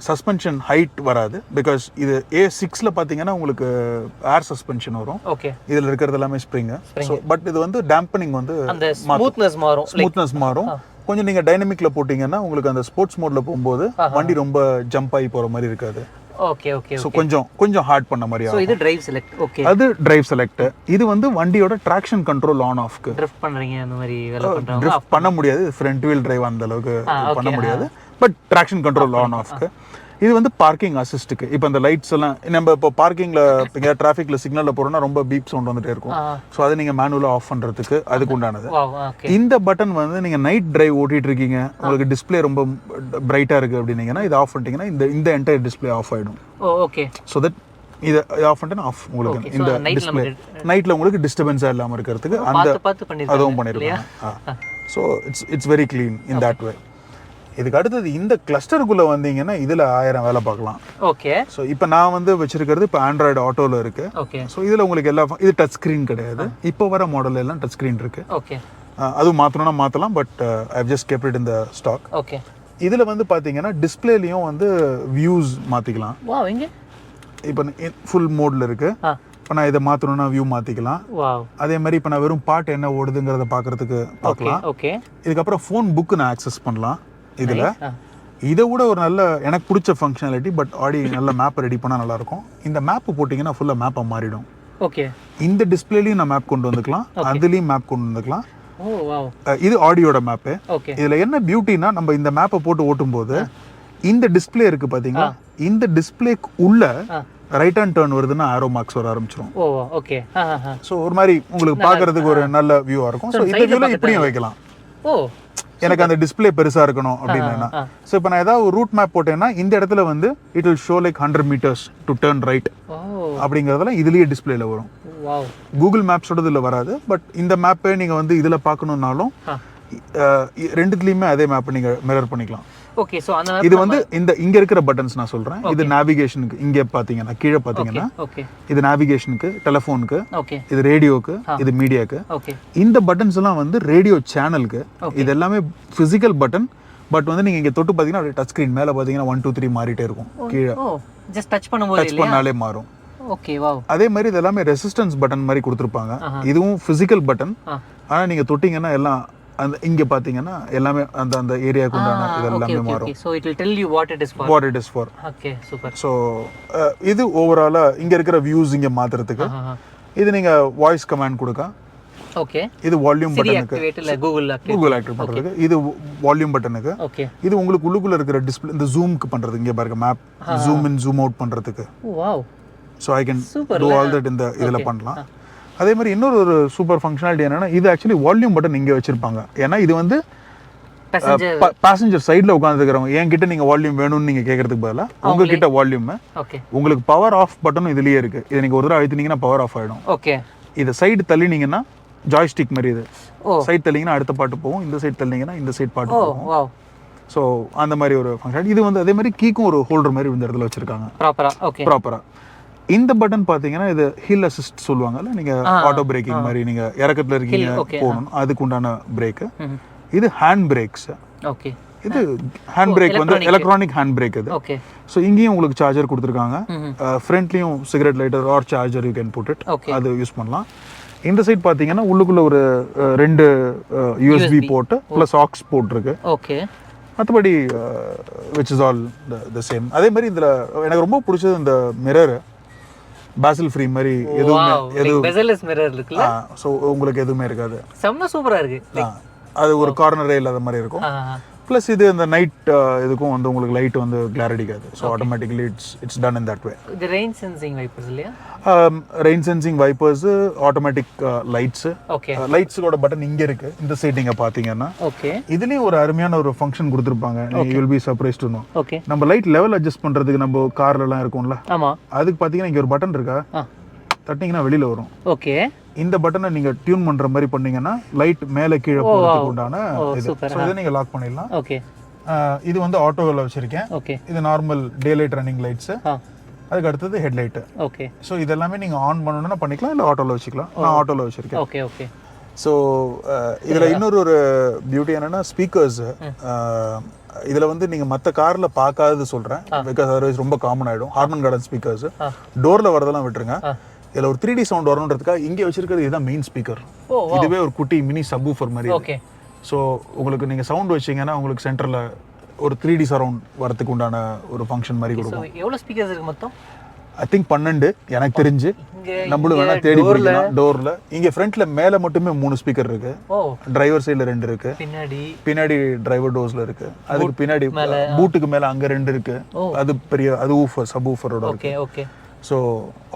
B: சஸ்பென்ஷன் ஹைட் வராது. பிகாஸ் இது A6ல பாத்தீங்கன்னா உங்களுக்கு ஏர் சஸ்பென்ஷன் வரும்.
A: ஓகே
B: இதுல இருக்கிறது எல்லாமே ஸ்ப்ரிங். ஸோ பட் இது வந்து டேம்பனிங் வந்து
A: அந்த ஸ்மூத்னஸ் மாறும்.
B: ஸ்மூத்னஸ் மாறும். கொஞ்சம் நீங்க டைனமிக்ல போட்டீங்கன்னா உங்களுக்கு அந்த ஸ்போர்ட்ஸ் மோட்ல போகும்போது வண்டி ரொம்ப ஜம்ப் ஆகி போற மாதிரி இருக்காது.
A: ஓகே ஓகே
B: ஸோ கொஞ்சம் ஹார்ட் பண்ண மாதிரி
A: சோ இது டிரைவ் செலக்ட். ஓகே
B: அது டிரைவ் செலக்ட். இது வந்து வண்டியோட ட்ராக்ஷன் கண்ட்ரோல் ஆன் ஆஃப்க்கு.
A: ட்ரிஃப்ட் பண்றீங்க அந்த மாதிரி வேலை பண்றாங்க.
B: ட்ரிஃப்ட் பண்ண முடியாது, ஃப்ரண்ட் வீல் டிரைவ் அந்த அளவுக்கு பண்ண முடியாது. பட் ட்ராக்ஷன் கண்ட்ரோல் ஆன் ஆஃப்க்கு. இது வந்து பார்க்கிங் அசிஸ்ட்டுக்கு. இப்போ இந்த லைட்ஸ் எல்லாம் நம்ம இப்போ பார்க்கிங்ல இங்கே டிராஃபிக்ல சிக்னல்ல போறோம்னா ரொம்ப பீப் சவுண்ட் வந்துட்டே இருக்கும். ஸோ அதை நீங்க மேனுவலா ஆஃப் பண்றதுக்கு அதுக்கு உண்டானது. இந்த பட்டன் வந்து நீங்க நைட் டிரைவ் ஓட்டிட்டு இருக்கீங்க, உங்களுக்கு டிஸ்பிளே ரொம்ப பிரைட்டா இருக்கு அப்படின்னீங்கன்னா இது ஆஃப் பண்ணிட்டீங்கன்னா இந்த என்டையர் டிஸ்பிளே ஆஃப் ஆயிடும்.
A: ஓகே
B: ஸோ தட் இதை ஆஃப் பண்ணிட்டு ஆஃப் உங்களுக்கு இந்த டிஸ்பிளே நைட்ல உங்களுக்கு டிஸ்டர்பன்ஸா இல்லாம இருக்கிறதுக்கு அந்த அதுவும் பண்ணிருக்காங்க. So it's very clean in that வே. இதுக்கு அடுத்தது இந்த கிளஸ்டருக்குள்ள வந்தீங்கன்னா இதுல 1000 வேலை பார்க்கலாம்.
A: ஓகே
B: ஸோ இப்போ நான் வந்து வச்சிருக்கிறது இப்போ ஆண்ட்ராய்டு ஆட்டோல இருக்கு.
A: ஓகே
B: ஸோ இதுல உங்களுக்கு எல்லா இது டச் ஸ்கிரீன் கிடையாது. இப்போ வர மாடல் எல்லாம் டச் ஸ்கிரீன் இருக்கு.
A: ஓகே
B: அதுவும் மாத்தணும்னா மாத்தலாம், but I have just kept it in the stock.
A: Okay
B: இதுல வந்து பாத்தீங்கன்னா டிஸ்பிளேலயும் வந்து வியூஸ் மாத்திக்கலாம்.
A: வாவ் இங்க
B: இப்போ ஃபுல் மோட்ல இருக்கு. இப்போ நான் இதை மாத்தணும்னா வியூ மாத்திக்கலாம்.
A: வாவ்
B: அதே மாதிரி இப்போ நான் வெறும் பாட்டு என்ன ஓடுதுங்கிறத பார்க்கறதுக்கு பார்க்கலாம்.
A: ஓகே
B: இதுக்கப்புறம் ஃபோன் புக் நான் ஆக்சஸ் பண்ணலாம். இதுல இதை விட ஒரு நல்ல எனக்கு பிடிச்ச ஃபங்க்ஷனாலிட்டி, பட் ஆடி நல்ல மேப் ரெடி பண்ணா நல்லா இருக்கும். இந்த மேப் போட்டிங்கன்னா ஃபுல்லா மேப்பா மாறிடும்.
A: ஓகே
B: இந்த டிஸ்பிளேலயும் நான் மேப் கொண்டு வந்துக்கலாம், அதுலயும் மேப் கொண்டு வந்துக்கலாம்.
A: ஓ வாவ்
B: இது ஆடியோட மேப்.
A: ஓகே
B: இதுல என்ன பியூட்டினா நம்ம இந்த மேப்பை போட்டு ஓட்டும் போது இந்த டிஸ்பிளே இருக்கு பாத்தீங்களா, இந்த டிஸ்பிளேக்கு உள்ள ரைட் ஹேண்ட் டர்ன் வருதுன்னா ஆரோ மார்க்ஸ் வர ஆரம்பிச்சிடும்.
A: ஓ ஓகே
B: ஸோ ஒரு மாதிரி உங்களுக்கு பார்க்கறதுக்கு ஒரு நல்ல வியூவா இருக்கும். ஸோ இந்த வியூல இப்படியும் வைக்கலாம்.
A: ஓ
B: எனக்கு அந்த டிஸ்பிளே பெருசா இருக்கணும் அப்படின்னா, ஸோ இப்போ நான் ஏதாவது ஒரு ரூட் மேப் போட்டேன்னா இந்த இடத்துல வந்து it will show like 100 meters to turn right அப்படிங்கிறதெல்லாம் இதுலயே டிஸ்பிளேல வரும். கூகுள் மேப்ஸோட இதுல வராது. பட் இந்த மேப்பை நீங்க வந்து இதுல பார்க்கணும்னாலும் ரெண்டுத்துலயுமே அதே மேப் நீங்க மிரர் பண்ணிக்கலாம்.
A: ஓகே சோ அந்த
B: இது வந்து இங்க இருக்கிற பட்டன்ஸ் நான் சொல்றேன். இது நேவிகேஷனுக்கு. இங்க பாத்தீங்கன்னா கீழே பாத்தீங்கன்னா
A: ஓகே
B: இது நேவிகேஷனுக்கு, டெலிஃபோனுக்கு,
A: ஓகே
B: இது ரேடியோக்கு, இது மீடியாக்கு.
A: ஓகே
B: இந்த பட்டன்ஸ் எல்லாம் வந்து ரேடியோ சேனலுக்கு. இது எல்லாமே பிசிக்கல் பட்டன். பட் வந்து நீங்க இங்க தொட்டு பாத்தீங்கன்னா டச் ஸ்கிரீன் மேல பாத்தீங்கன்னா 1 2 3 மாறிட்டே இருக்கும். கீழே
A: ஜஸ்ட் டச் பண்ணும்போது
B: டச் பண்ணாலே மாறும்.
A: Okay wow.
B: அதே மாதிரி இது எல்லாமே ரெசிஸ்டன்ஸ் பட்டன் மாதிரி கொடுத்துருப்பாங்க. இதுவும் பிசிக்கல் பட்டன். ஆனா நீங்க தொட்டீங்கன்னா எல்லாம் அந்த இங்க பாத்தீங்கன்னா எல்லாமே அந்த ஏரியாக்கு உண்டான இது எல்லாமே மாறும்.
A: So it will tell you what it is for.
B: Okay
A: super.
B: So இது ஓவராலா இங்க இருக்கிற வியூஸ் இங்க மாத்துறதுக்கு இது நீங்க வாய்ஸ் கமாண்ட் கொடுக்க.
A: ஓகே
B: இது வால்யூம்
A: சிரி
B: பட்டனுக்கு,
A: ஆக்டிவேட் இல்ல கூகுள் ஆக்டிவேட்.
B: கூகுள் ஆக்டிவேட் பண்றதுக்கு. இது வால்யூம் பட்டனுக்கு.
A: ஓகே.
B: இது உங்களுக்கு உள்ளுக்குள்ள இருக்கிற டிஸ்ப்ளே இந்த ஜூம்க்கு பண்றது. இங்க பாருங்க map zoom in zoom out பண்றதுக்கு.
A: Wow.
B: So I can do all that இந்த இதில் பண்ணலாம். அதே மாதிரி இன்னொரு ஒரு சூப்பர் ஃபங்க்ஷனாலிட்டி என்னன்னா, இது ஆக்சுவலி வால்யூம் பட்டன் இங்கே வச்சிருப்பாங்க. ஏன்னா இது வந்து பேசஞ்சர் சைடில் உட்காந்துருக்கிறவங்க என்கிட்ட நீங்கள் வால்யூம் வேணும்னு நீங்கள் கேட்கறதுக்கு பதிலாக உங்ககிட்ட வால்யூம், உங்களுக்கு பவர் ஆஃப் பட்டனும் இதுலேயே இருக்கு. இதை நீங்கள் ஒரு தடவை அழுத்தினீங்கன்னா பவர் ஆஃப் ஆகிடும்.
A: ஓகே.
B: இதை சைடு தள்ளினீங்கன்னா ஜாய்ஸ்டிக் மாதிரி இது சைடு தள்ளிங்கன்னா அடுத்த பாட்டு போகும், இந்த சைடு தள்ளினீங்கன்னா இந்த சைடு பாட்டு போகும். ஸோ அந்த மாதிரி ஒரு ஃபங்க்ஷன். இது வந்து அதே மாதிரி கீக்கும் ஒரு ஹோல்டர் மாதிரி இந்த இடத்துல வச்சிருக்காங்க ப்ராப்பரா. இந்த பட்டன் பார்த்தீங்கன்னா இது ஹில் அசிஸ்ட் சொல்லுவாங்கல்ல, நீங்கள் ஆட்டோ பிரேக்கிங் மாதிரி நீங்கள் இறக்கத்தில் இருக்கீங்க போகணும் அதுக்கு உண்டான பிரேக்கு. இது ஹேண்ட் பிரேக்ஸ்.
A: ஓகே.
B: இது ஹேண்ட் பிரேக் வந்து எலக்ட்ரானிக் ஹேண்ட் பிரேக் இது.
A: ஓகே.
B: ஸோ இங்கேயும் உங்களுக்கு சார்ஜர் கொடுத்துருக்காங்க. ஃப்ரண்ட்லேயும் cigarette lighter or charger you can put it, அது யூஸ் பண்ணலாம். இந்த சைட் பார்த்தீங்கன்னா உள்ளுக்குள்ள ஒரு 2 USB port plus aux port okay.
A: ஓகே.
B: மற்றபடி which is all the same. அதே மாதிரி இதில் எனக்கு ரொம்ப பிடிச்சது இந்த மிரர் பாசில் ஃப்ரீ மாதிரி
A: எதுவும்.
B: ஸோ உங்களுக்கு எதுவுமே இருக்காது.
A: செம்ம சூப்பரா இருக்கு.
B: அது ஒரு கார்னரே இல்லாத மாதிரி இருக்கும். ப்ளஸ் இது இந்த நைட் இதுக்கும் வந்து உங்களுக்கு லைட் வந்து கிளார் அடிக்காது. So automatically it's done in that way.
A: இது ரெயின் சென்சிங் வைப்பர்ஸ் இல்லையா?
B: Rain sensing wipers, automatic lights.
A: Okay.
B: லைட்ஸோட பட்டன் இங்க இருக்கு. இந்த சைடு நீங்க பாத்தீங்கன்னா
A: ஓகே
B: இதுலயும் ஒரு அருமையான ஒரு ஃபங்க்ஷன் கொடுத்துருப்பாங்க. You will be surprised to know.
A: Okay.
B: நம்ம லைட் லெவல் அட்ஜஸ்ட் பண்றதுக்கு நம்ம கார்ல எல்லாம் இருக்கும்ல,
A: ஆமா,
B: அதுக்கு பாத்தீங்கன்னா இங்க ஒரு பட்டன் இருக்கா, தட்டிங்கன்னா வெளியில வரும்.
A: ஓகே.
B: இந்த பட்டனை நீங்க டியூன் பண்ற மாதிரி பண்ணீங்கன்னா லைட் மேலே கீழே போறதுக்கு உண்டான இது. சோ இதை நீங்க லாக் பண்ணிடலாம்.
A: ஓகே.
B: இது வந்து ஆட்டோவில் வச்சிருக்கேன்.
A: ஓகே.
B: இது normal day light running lights. அதுக்கு அடுத்தது ஹெட் லைட்.
A: ஓகே.
B: ஸோ இதெல்லாமே நீங்க ஆன் பண்ணணும்னா பண்ணிக்கலாம், இல்லை ஆட்டோவில் வச்சுக்கலாம். நான் ஆட்டோவில் வச்சிருக்கேன்.
A: ஓகே. ஓகே.
B: ஸோ இதில் இன்னொரு ஒரு பியூட்டி என்னன்னா ஸ்பீக்கர்ஸ். இதில் வந்து நீங்கள் மற்ற காரில் பார்க்காதது சொல்கிறேன், பிகாஸ் அதர்வைஸ் ரொம்ப காமன் ஆகிடும். ஹார்மன் கார்டன் ஸ்பீக்கர்ஸ் டோரில் வரதெல்லாம் விட்டுருங்க. இதில் ஒரு 3D சவுண்ட் வரணுன்றதுக்காக இங்கே வச்சிருக்கிறது இதுதான் மெயின் ஸ்பீக்கர். இதுவே ஒரு குட்டி மினி சப்வூஃபர் மாதிரி.
A: ஓகே.
B: ஸோ உங்களுக்கு நீங்கள் சவுண்ட் வச்சிங்கன்னா உங்களுக்கு சென்டரில் ஒரு 3D சரவுண்ட் வரதுக்கு உண்டான ஒரு ஃபங்க்ஷன் மாதிரி கொடுக்கும்.
A: எவ்வளோ ஸ்பீக்கர்ஸ் இருக்கு மொத்தம்?
B: ஐ திங்க் 12 எனக்கு தெரிஞ்சு. நம்மளும் வேணா தேடி பிடிக்கலாம். டோர்ல இங்க ஃப்ரண்ட்ல மேல மட்டுமே 3 ஸ்பீக்கர் இருக்கு. டிரைவர் சைடுல 2 இருக்கு. பின்னாடி டிரைவர் டோர்ஸ்ல இருக்கு. அதுக்கு பின்னாடி பூட்டுக்கு மேல அங்க 2 இருக்கு. அது பெரிய அது ஊஃபர் சப் ஊஃபரோட இருக்கு.
A: Okay.
B: So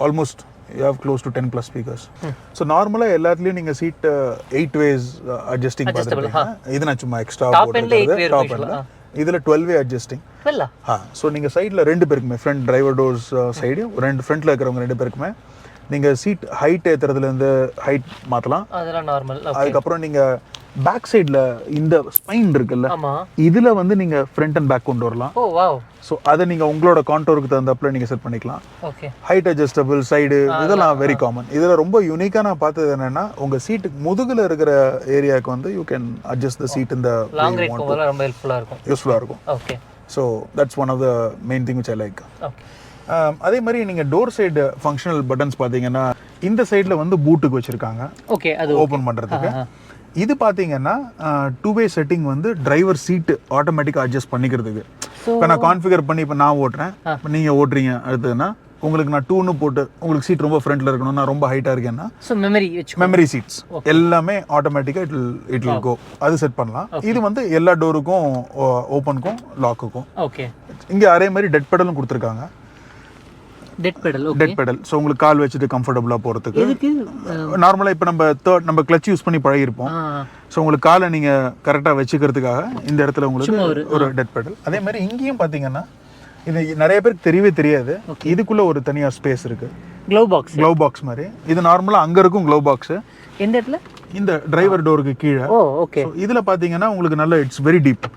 B: almost you have close to 10+ speakers. So normally எல்லாத்துலயும் நீங்க சீட் 8 ways adjusting பாத்துருப்பீங்க. இது நான் சும்மா எக்ஸ்ட்ரா போட்டுருக்கேன். டாப் எண்ட்ல இதுல 12 way adjusting. ஸோ நீங்கள் சைடில் 2 பேருக்குமே ஃப்ரண்ட் டிரைவர் டோர்ஸ் சைடு 2 ஃப்ரண்ட்டில் இருக்கிறவங்க 2 பேருக்குமே நீங்கள் சீட் ஹைட் ஏற்றுறதுலேருந்து ஹைட் மாற்றலாம்.
A: அதெல்லாம் நார்மல்.
B: அதுக்கப்புறம் நீங்கள் பேக் சைடில் இந்த ஸ்பைன் இருக்குல்ல, இதில் வந்து நீங்கள் ஃப்ரண்ட் அண்ட் பேக் கொண்டு வரலாம். ஸோ அதை நீங்கள் உங்களோட கான்டோருக்கு தகுந்தாப்புல நீங்கள் செட் பண்ணிக்கலாம். ஹைட் அட்ஜஸ்டபிள் சைடு இதெல்லாம் வெரி காமன். இதில் ரொம்ப யூனிக்காக நான் பார்த்தது என்னென்னா, உங்கள் சீட்டுக்கு முதுகில் இருக்கிற ஏரியாவுக்கு வந்து you can adjust the seat இந்த
A: ரொம்ப யூஸ்ஃபுல்லாக இருக்கும்.
B: Okay. So that's one of the main thing which I like. அதே மாதிரி நீங்கள் டோர் சைடு ஃபங்க்ஷனல் பட்டன்ஸ் பார்த்தீங்கன்னா இந்த சைடில் வந்து பூட்டுக்கு வச்சுருக்காங்க.
A: ஓகே. அது
B: ஓப்பன் பண்ணுறதுக்கு. இது பார்த்தீங்கன்னா 2-way செட்டிங் வந்து டிரைவர் சீட்டு ஆட்டோமேட்டிக்காக அட்ஜஸ்ட் பண்ணிக்கிறதுக்கு. இப்போ நான் கான்ஃபிகர் பண்ணி இப்போ நான் ஓட்டுறேன், இப்போ நீங்கள் ஓட்டுறீங்க அடுத்ததுன்னா உங்களுக்கு நான் 2ன்னு போட்டு உங்களுக்கு சீட் ரொம்ப ஃப்ரண்ட்டில் இருக்கணும், நான் ரொம்ப ஹைட்டாக இருக்கேன்னா மெமரி சீட்ஸ் எல்லாமே ஆட்டோமேட்டிக்காக இட் வில் கோ. அது செட் பண்ணலாம். இது வந்து எல்லா டோருக்கும் ஓப்பனுக்கும் லாக்குக்கும்.
A: ஓகே.
B: இங்கே அதே மாதிரி டெட் பெடலும் கொடுத்துருக்காங்க.
A: Dead pedal.
B: ஸோ உங்களுக்கு கால் வச்சுட்டு கம்ஃபர்டபுளாக போகிறதுக்கு. நார்மலாக இப்போ நம்ம கிளச் யூஸ் பண்ணி பழகிருப்போம். ஸோ உங்களுக்கு காலை நீங்கள் கரெக்டாக வச்சுக்கிறதுக்காக இந்த இடத்துல உங்களுக்கு ஒரு டெட் பெடல். அதே மாதிரி இங்கேயும் பார்த்தீங்கன்னா இது நிறைய பேருக்கு தெரியவே தெரியாது, இதுக்குள்ள ஒரு தனியாக ஸ்பேஸ் இருக்கு. க்ளவ் பாக்ஸ் மாதிரி. இது நார்மலாக அங்கே இருக்கும் க்ளவ் பாக்ஸ்.
A: எந்த இடத்துல? இந்த
B: டிரைவர் டோருக்கு கீழே.
A: ஓகே.
B: இதில் பார்த்தீங்கன்னா உங்களுக்கு நல்ல இட்ஸ் வெரி டீப்.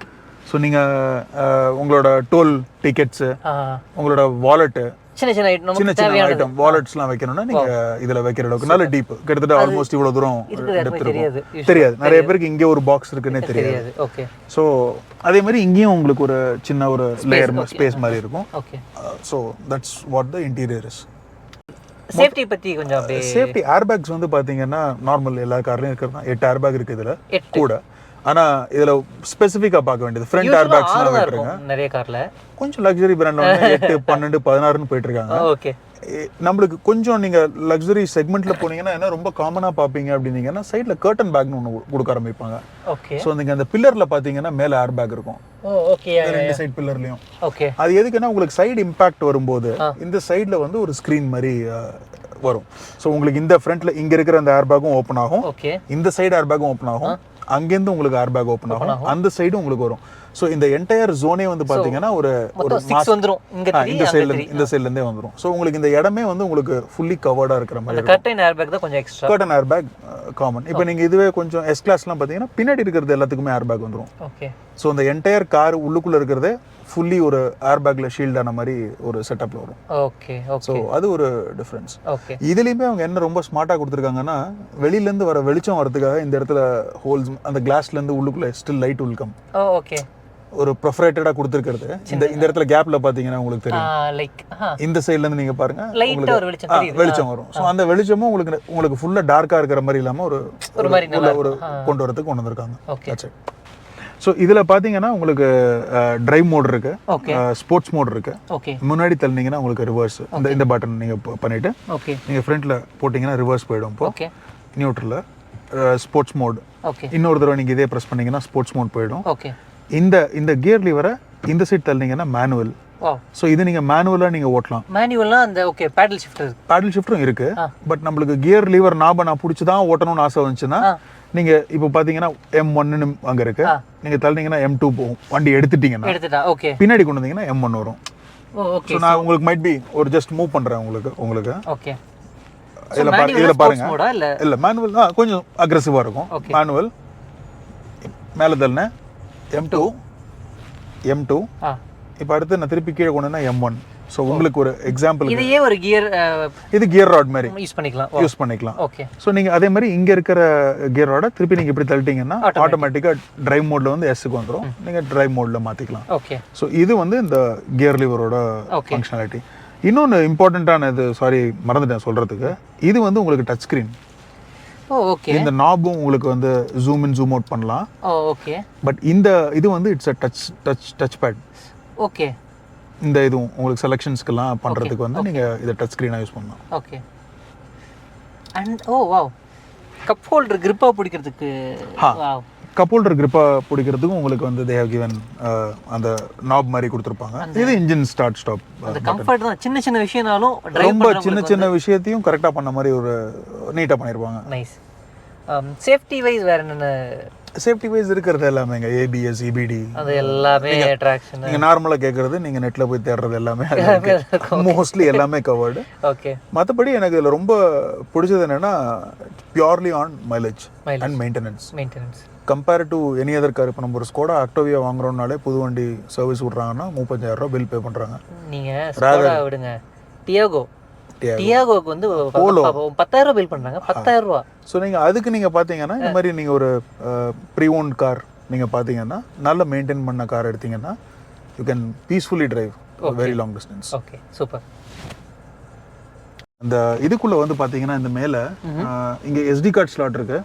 B: ஸோ நீங்கள் உங்களோட டோல் டிக்கெட்ஸு, உங்களோட வாலெட்டு, சின்ன ஐட்டம் வாலெட்ஸ்லாம் வைக்கணும்னா நீங்க இதுல வைக்கிற அளவுக்கு நல்ல டீப், கிட்டத்தட்ட ஆல்மோஸ்ட் இவ்வளவு தூரம் டெப்த் இருக்கும். தெரியாது நிறைய பேருக்கு இங்கே ஒரு பாக்ஸ் இருக்குன்னே தெரியாது.
A: ஓகே.
B: ஸோ அதே மாதிரி இங்கேயும் உங்களுக்கு ஒரு சின்ன ஒரு லேயர் ஸ்பேஸ் மாதிரி இருக்கும்.
A: Okay.
B: So that's what the interior is.
A: Safety பத்தி கொஞ்சம் அப்படியே.
B: சேஃப்டி ஏர் பேக்ஸ் வந்து பாத்தீங்கன்னா நார்மல் எல்லா கார்லயும் இருக்கிறது தான். 8 ஏர் பேக் இருக்கு இதுல கூட. ஆனா இதுல ஸ்பெசிஃபிக்கா பார்க்க வேண்டியது ஃப்ரண்ட் ஏர் பேக்ஸ்லாம் விட்டுருங்க.
A: நிறைய கார்ல
B: கொஞ்சம் லக்ஸரி பிராண்ட்ல வந்து 8 12 16ன்னு போயிட்டு இருக்காங்க.
A: ஓகே.
B: நம்மளுக்கு கொஞ்சம் நீங்க லக்ஸரி செக்மெண்ட்ல போனீங்கன்னா என்ன ரொம்ப காமனா பாப்பீங்க அப்படின்னீங்கன்னா சைடுல கர்டன் பேக்னு ஒன்று கொடுக்க ஆரம்பிப்பாங்க.
A: ஓகே.
B: ஸோ நீங்க அந்த பில்லர்ல பாத்தீங்கன்னா மேல ஏர் பேக் இருக்கும்.
A: ஓகே.
B: ரெண்டு சைடு பில்லர்லயும்.
A: ஓகே.
B: அது எதுக்குன்னா உங்களுக்கு சைடு இம்பாக்ட் வரும்போது இந்த சைடுல வந்து ஒரு ஸ்கிரீன் மாதிரி வரும். ஸோ உங்களுக்கு இந்த ஃப்ரண்ட்ல இங்க இருக்கிற அந்த ஏர் பேக்கும் ஓப்பன் ஆகும்.
A: ஓகே.
B: இந்த சைடு ஏர் பேக்கும் ஓப்பன் ஆகும். அங்கேருந்து உங்களுக்கு ஏர் பேக் ஓப்பன் ஆகும். அந்த சைடும் உங்களுக்கு வரும். ஸோ இந்த என்டையர் ஜோனே வந்து பாத்தீங்கன்னா ஒரு
A: 6 வந்துரும்.
B: இந்த சைடுல இருந்தே வந்துரும். ஸோ உங்களுக்கு இந்த இடமே வந்து உங்களுக்கு ஃபுல்லி கவர்டா இருக்கிற மாதிரி இருக்கும்.
A: கர்டன் ஏர் பேக் தான் கொஞ்சம் extra.
B: Curtain air bag common. இப்போ நீங்க இதுவே கொஞ்சம் எஸ் கிளாஸ்லாம் பாத்தீங்கன்னா பின்னாடி இருக்கிறது எல்லாத்துக்குமே ஏர் பேக் வந்துரும்.
A: ஓகே.
B: ஸோ இந்த என்டையர் கார் உள்ளுக்குள்ள இருக்கிறதே ஃபுல்லி ஒரு ஏர் பேக்ல ஷீல்ட் ஆன மாதிரி ஒரு செட்டப்ல வரும்.
A: ஓகே.
B: ஸோ அது ஒரு டிஃபரன்ஸ்.
A: ஓகே.
B: இதுலயுமே அவங்க என்ன ரொம்ப ஸ்மார்ட்டா கொடுத்துருக்காங்கன்னா வெளியில இருந்து வர வெளிச்சம் வரதுக்காக இந்த இடத்துல ஹோல்ஸ் அந்த கிளாஸ்ல இருந்து உள்ளுக்குள்ள still light will come.
A: Okay.
B: ஒரு ப்ரொஃபரேட்டடா கொடுத்துருக்கிறது. இந்த இடத்துல கேப்ல பாத்தீங்கன்னா உங்களுக்கு தெரியும்.
A: லைக்
B: இந்த சைடுல இருந்து நீங்க பாருங்க
A: லைட்டா ஒரு வெளிச்சம் தெரியுது.
B: வெளிச்சம் வரும். ஸோ அந்த வெளிச்சமும் உங்களுக்கு ஃபுல்லா டார்க்கா இருக்கிற மாதிரி இல்லாம ஒரு கொண்டு வரதுக்கு கொண்டு வந்திருக்காங்க.
A: ஓகே.
B: ஸோ இதில் பார்த்தீங்கன்னா உங்களுக்கு டிரைவ் மோட் இருக்கு, ஸ்போர்ட்ஸ் மோட் இருக்கு.
A: ஓகே.
B: முன்னாடி தள்ளினீங்கன்னா உங்களுக்கு ரிவர்ஸ் இந்த பட்டன் நீங்கள் பண்ணிட்டு நீங்கள் ஃப்ரண்ட்ல போட்டிங்கன்னா ரிவர்ஸ் போயிடும். இப்போ நியூட்ரலில் ஸ்போர்ட்ஸ் மோட். இன்னொரு தடவை நீங்கள் இதே ப்ரெஸ் பண்ணீங்கன்னா ஸ்போர்ட்ஸ் மோட் போயிடும். இந்த கியர் லிவரை இந்த சைட் தள்ளினீங்கன்னா மேனுவல். ஸோ இது நீங்கள் மேனுவலாக நீங்கள் ஓட்டலாம்.
A: மேனுவல்னா அந்த ஓகே பேடல் ஷிஃப்டர் இருக்கு.
B: பேடல் ஷிஃப்டரும் இருக்கு. பட் நம்மளுக்கு கியர் லீவர் நாப நான் பிடிச்சி தான் ஓட்டணும்னு ஆசை வந்துச்சுன்னா நீங்க இப்போ பாத்தீங்கன்னா M1 அங்க இருக்கு. நீங்க தள்ளினீங்கன்னா M2 போகும். வண்டி எடுத்துட்டீங்கன்னா பின்னாடி கொண்டு வந்தீங்கன்னா M1 வரும். ஓகே. நான் உங்களுக்கு மைட் பி ஒரு ஜஸ்ட் மூவ் பண்றேன் உங்களுக்கு. ஓகே. இதுல பாருங்க. இல்ல மேனுவல் தான் கொஞ்சம் அக்ரெசிவா இருக்கும். மேனுவல் மேல தள்ளன M2 இப்போ அடுத்து நான் திருப்பி கீழே கொண்டு வந்தா M1. ஸோ உங்களுக்கு ஒரு எக்ஸாம்பிள்
A: இதையே ஒரு கியர்
B: இது கியர் ராட் மாதிரி
A: யூஸ் பண்ணிக்கலாம்.
B: ஓகே. ஸோ நீங்க அதே மாதிரி இங்க இருக்கிற கியர் ராட திருப்பி நீங்க இப்படி தள்ளிட்டீங்கன்னா ஆட்டோமேட்டிக்கா டிரைவ் மோட்ல வந்து எஸ்க்கு வந்துடும். நீங்க டிரைவ் மோட்ல மாத்திக்கலாம்.
A: ஓகே.
B: ஸோ இது வந்து இந்த கியர் லிவரோட ஃபங்க்ஷனாலிட்டி. இன்னொன்று இம்பார்ட்டண்ட்டான இது, சாரி மறந்துட்டேன் சொல்றதுக்கு, இது வந்து உங்களுக்கு டச் ஸ்கிரீன்.
A: ஓகே.
B: இந்த நாபும் உங்களுக்கு வந்து ஜூம் இன் ஜூம் அவுட் பண்ணலாம்.
A: ஓகே.
B: பட் இந்த இது வந்து it's a touch pad.
A: Okay.
B: இந்த இதுவும் உங்களுக்கு செலக்ஷன்ஸ்க்கெல்லாம் பண்றதுக்கு வந்து நீங்க இத டச் ஸ்கிரீனா யூஸ் பண்ணலாம்.
A: Okay. And wow, cup holder கிரிப்பா பிடிக்கிறதுக்கு. வாவ்,
B: கப் ஹோல்டர் கிரிப்பா பிடிக்கிறதுக்கு உங்களுக்கு வந்து they have given அந்த நாப் மாதிரி கொடுத்திருப்பாங்க. இது இன்ஜின் ஸ்டார்ட் ஸ்டாப்.
A: அந்த கம்ஃபர்ட் தான். சின்ன சின்ன விஷயம்னாலும்
B: ரொம்ப சின்ன விஷயத்தையும் கரெக்டா பண்ண மாதிரி ஒரு நீட்டா பண்ணிருப்பாங்க.
A: நைஸ். சேஃப்டி வைஸ் வேற என்ன?
B: சேஃப்டி வைஸ் இருக்கிறது எல்லாமே ABS EBD
A: அது எல்லாமே ட்ராக்ஷன்
B: நீங்க நார்மலா கேக்குறது, நீங்க நெட்ல போய் தேடுறது எல்லாமே மோஸ்ட்லி எல்லாமே கவர்டு.
A: ஓகே.
B: மத்தபடி எனக்கு இதுல ரொம்ப பிடிச்சது என்னன்னா purely on mileage and maintenance. Compare to any other car. இப்போ நம்ம ஒரு ஸ்கோடா ஆக்டோவியா வாங்குறோம்னாலே புது வண்டி சர்வீஸ் விடுறாங்கன்னா 35,000 ரூபாய் பில் பே பண்றாங்க.
A: நீங்க ஸ்கோடா விடுங்க, டியாகோக்கு வந்து 10,000 ரூபாய் பில் பண்றாங்க. 10,000 ரூபாய். ஸோ
B: நீங்க அதுக்கு நீங்க பாத்தீங்கன்னா இந்த மாதிரி நீங்க ஒரு ப்ரீ ஓன் கார் நீங்க பாத்தீங்கன்னா நல்ல மெயின்டைன் பண்ண கார் எடுத்தீங்கன்னா you can peacefully drive very long distance.
A: Okay, super.
B: இந்த இதுக்குள்ள வந்து பாத்தீங்கன்னா இந்த மேல இங்க SD கார்டு ஸ்லாட் இருக்கு.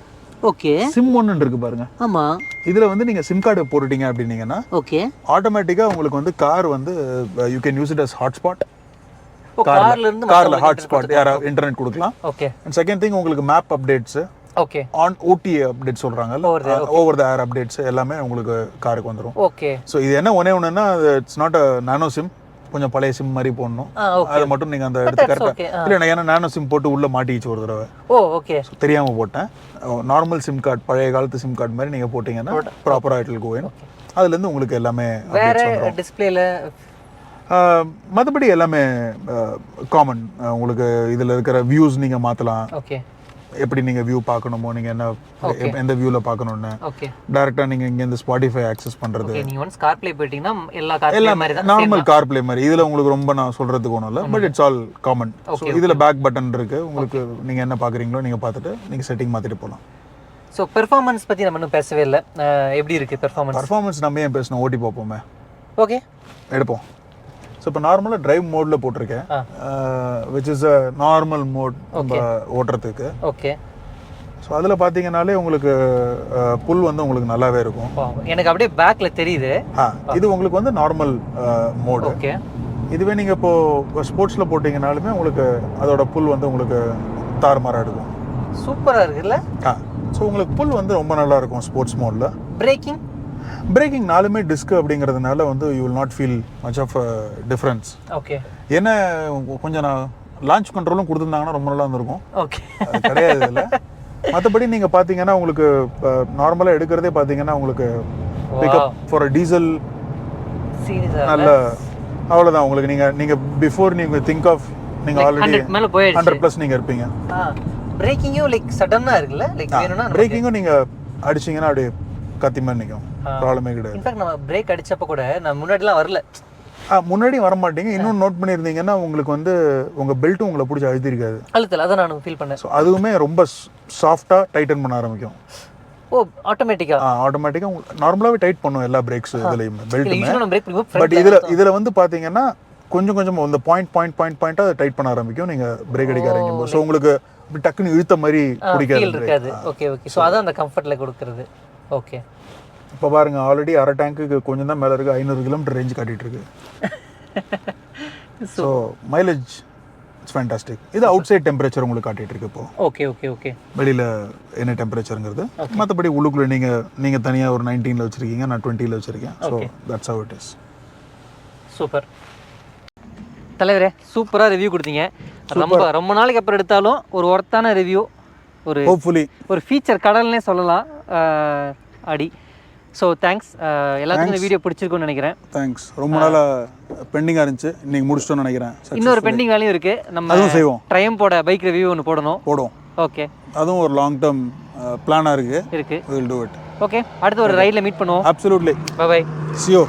A: ஓகே.
B: சிம் 1 இருக்கு பாருங்க.
A: ஆமா.
B: இதுல வந்து நீங்க சிம் கார்டு போட்டுட்டீங்க அப்படின்னீங்கன்னா
A: ஓகே
B: ஆட்டோமேட்டிக்கா உங்களுக்கு வந்து கார் வந்து you can use it as hotspot.
A: கார்ல
B: ஹாட்ஸ்பாட் யாரா இன்டர்நெட் கொடுக்கலாம்.
A: ஓகே.
B: அண்ட் செகண்ட் திங் உங்களுக்கு map updates,
A: okay,
B: on OTA update சொல்றாங்கல்ல, ஓவர் தி ஏர் அப்டேட்ஸ் எல்லாமே உங்களுக்கு காருக்கு வந்துரும்.
A: ஓகே.
B: சோ இது என்ன ஒண்ணேன்னா it's not a nano sim. கொஞ்சம் பழைய சிம் மாதிரி போடணும். அது மட்டும் நீங்க அந்த எடுத்து கரெக்டா இல்ல. நான் ஏன்னா நானோ சிம் போட்டு உள்ள மாட்டிச்சு ஒரு தடவை.
A: ஓகே.
B: தெரியாம போட்டேன். நார்மல் சிம் கார்டு, பழைய காலத்து சிம் கார்டு மாதிரி நீங்க போட்டீங்கன்னா ப்ராப்பரா இட் வில் கோ இன். அதுல இருந்து உங்களுக்கு எல்லாமே
A: வேற டிஸ்ப்ளேல
B: மற்றபடி எல்லாமே காமன். உங்களுக்கு இதில் இருக்கிற வியூஸ் நீங்கள் மாற்றலாம்.
A: ஓகே.
B: எப்படி நீங்கள் வியூ பார்க்கணுமோ, நீங்கள் என்ன எந்த வியூவில் பார்க்கணுன்னு டேரெக்டாக நீங்கள் இங்கேருந்து ஸ்பாட்டிஃபை ஆக்சஸ் பண்ணுறது. எல்லாமே நார்மல் கார் பிளே மாதிரி. இதில் உங்களுக்கு ரொம்ப நான் சொல்கிறதுக்கு ஒன்றும் இல்லை, but it's all common. So இதில் பேக் பட்டன் இருக்குது. உங்களுக்கு நீங்கள் என்ன பார்க்குறீங்களோ நீங்கள் பார்த்துட்டு நீங்கள் செட்டிங் மாற்றிட்டு போகலாம்.
A: ஸோ பெர்ஃபார்மன்ஸ் பற்றி நம்ம இன்னும் பேசவே இல்லை. எப்படி இருக்குது பெர்ஃபார்மன்ஸ்?
B: நம்ம ஏன் பேசணும், ஓட்டி பார்ப்போமே.
A: ஓகே,
B: எடுப்போம். ஸோ இப்போ நார்மலாக டிரைவ் மோடில் போட்டிருக்கேன், which is a normal mode நம்ம ஓட்டுறதுக்கு.
A: ஓகே.
B: ஸோ ஸோ அதில் பார்த்தீங்கன்னாலே உங்களுக்கு புல் வந்து உங்களுக்கு நல்லாவே இருக்கும்.
A: எனக்கு அப்படியே பேக்கில் தெரியுது.
B: இது உங்களுக்கு வந்து நார்மல் மோடு.
A: ஓகே.
B: இதுவே நீங்கள் இப்போது ஸ்போர்ட்ஸில் போட்டிங்கனாலுமே உங்களுக்கு அதோட புல் வந்து உங்களுக்கு தாறுமாறாக எடுக்கும்.
A: சூப்பராக இருக்குல்ல?
B: ஸோ உங்களுக்கு புல் வந்து ரொம்ப நல்லா இருக்கும் ஸ்போர்ட்ஸ் மோடில். பிரேக்கிங் நாலுமே டிஸ்க் அப்படிங்கிறதுனால வந்து you will not feel much of difference.
A: Okay.
B: ஏன்னா கொஞ்சம் நான் லான்ச் கண்ட்ரோலும் கொடுத்துருந்தாங்கன்னா ரொம்ப நல்லா இருந்திருக்கும்.
A: ஓகே.
B: கிடையாது இல்லை. மற்றபடி நீங்கள் பார்த்தீங்கன்னா உங்களுக்கு நார்மலாக எடுக்கிறதே பார்த்தீங்கன்னா உங்களுக்கு பிக்கப் ஃபார் டீசல் நல்ல அவ்வளோதான். உங்களுக்கு நீங்கள் பிஃபோர் நீங்கள் திங்க் ஆஃப் நீங்கள் ஆல்ரெடி 100+ நீங்கள் இருப்பீங்க.
A: பிரேக்கிங்கும் லைக் சடனாக இருக்குல்ல, லைக் வேணும்னா
B: பிரேக்கிங்கும் நீங்கள் அடிச்சிங்கன்னா அப்படியே கத்தி மாதிரி நிற்கும், ப்ராப்ளமே கிடையாது.
A: இன்ஃபேக்ட் நம்ம பிரேக் அடிச்சப்போ கூட நான் முன்னாடிலாம் வரல.
B: முன்னாடி வர மாட்டீங்க. இன்னும் நோட் பண்ணியிருந்தீங்கன்னா உங்களுக்கு வந்து உங்கள் பெல்ட்டும் உங்களை பிடிச்சி அழுத்திருக்காது.
A: அழுத்தல, அதை நான் ஃபீல் பண்ணேன்.
B: ஸோ அதுவுமே ரொம்ப சாஃப்டாக டைட்டன் பண்ண ஆரம்பிக்கும்.
A: ஓ, ஆட்டோமேட்டிக்காக
B: நார்மலாகவே டைட் பண்ணும் எல்லா பிரேக்ஸ் இதுலையுமே பெல்ட்டுமே. பட் இதில் வந்து பார்த்தீங்கன்னா கொஞ்சம் அந்த பாயிண்ட்டாக டைட் பண்ண ஆரம்பிக்கும் நீங்கள் பிரேக் அடிக்க ஆரம்பிக்கும். ஸோ உங்களுக்கு டக்குன்னு இழுத்த மாதிரி
A: இருக்காது. ஓகே. ஸோ அதான் அந்த கம்ஃபர்ட்டில் கொடுக்குறது. ஓகே.
B: இப்போ பாருங்க, ஆல்ரெடி அரை டேங்க்குக்கு கொஞ்சம் தான் மேலே இருக்குது, 500 கிலோமீட்டர் ரேஞ்ச் காட்டிகிட்டு இருக்கு. So mileage it's fantastic. இது அவுட் சைட் டெம்பரேச்சர் உங்களுக்கு காட்டிகிட்டு இருக்கு இப்போ.
A: ஓகே.
B: வெளியில் என்ன டெம்பரேச்சருங்கிறது. மற்றபடி உள்ளுக்குள்ளே நீங்கள் தனியாக ஒரு 19ல் வச்சுருக்கீங்க, நான் 20ல் வச்சுருக்கேன். So that's how it is.
A: Super தலைவரே, சூப்பராக ரிவ்யூ கொடுத்தீங்க. ரொம்ப நாளைக்கு அப்புறம் எடுத்தாலும் ஒரு ஒர்த்தான ரிவ்யூ, ஒரு
B: ஹோப்ஃபுல்லி
A: ஒரு ஃபீச்சர் கடல்னே சொல்லலாம் ஆடி. So thanks. எல்லாத்துக்கும் இந்த வீடியோ பிடிச்சிருக்குன்னு நினைக்கிறேன்.
B: தேங்க்ஸ். ரொம்ப நாளாக பெண்டிங்காக இருந்துச்சு, இன்னைக்கு முடிச்சிட்டோன்னு நினைக்கிறேன்.
A: இன்னொரு பெண்டிங் வேலையும் இருக்குது. நம்ம
B: அதுவும் செய்வோம்.
A: ட்ரையம்போட பைக் ரிவ்யூ ஒன்று போடுவோம்.
B: ஓகே. அதுவும் ஒரு லாங் டேர்ம் பிளானாக இருக்குது.
A: We will do it. Okay, அடுத்து ஒரு ரைடில் மீட் பண்ணுவோம்.
B: Absolutely.
A: Bye.
B: See you.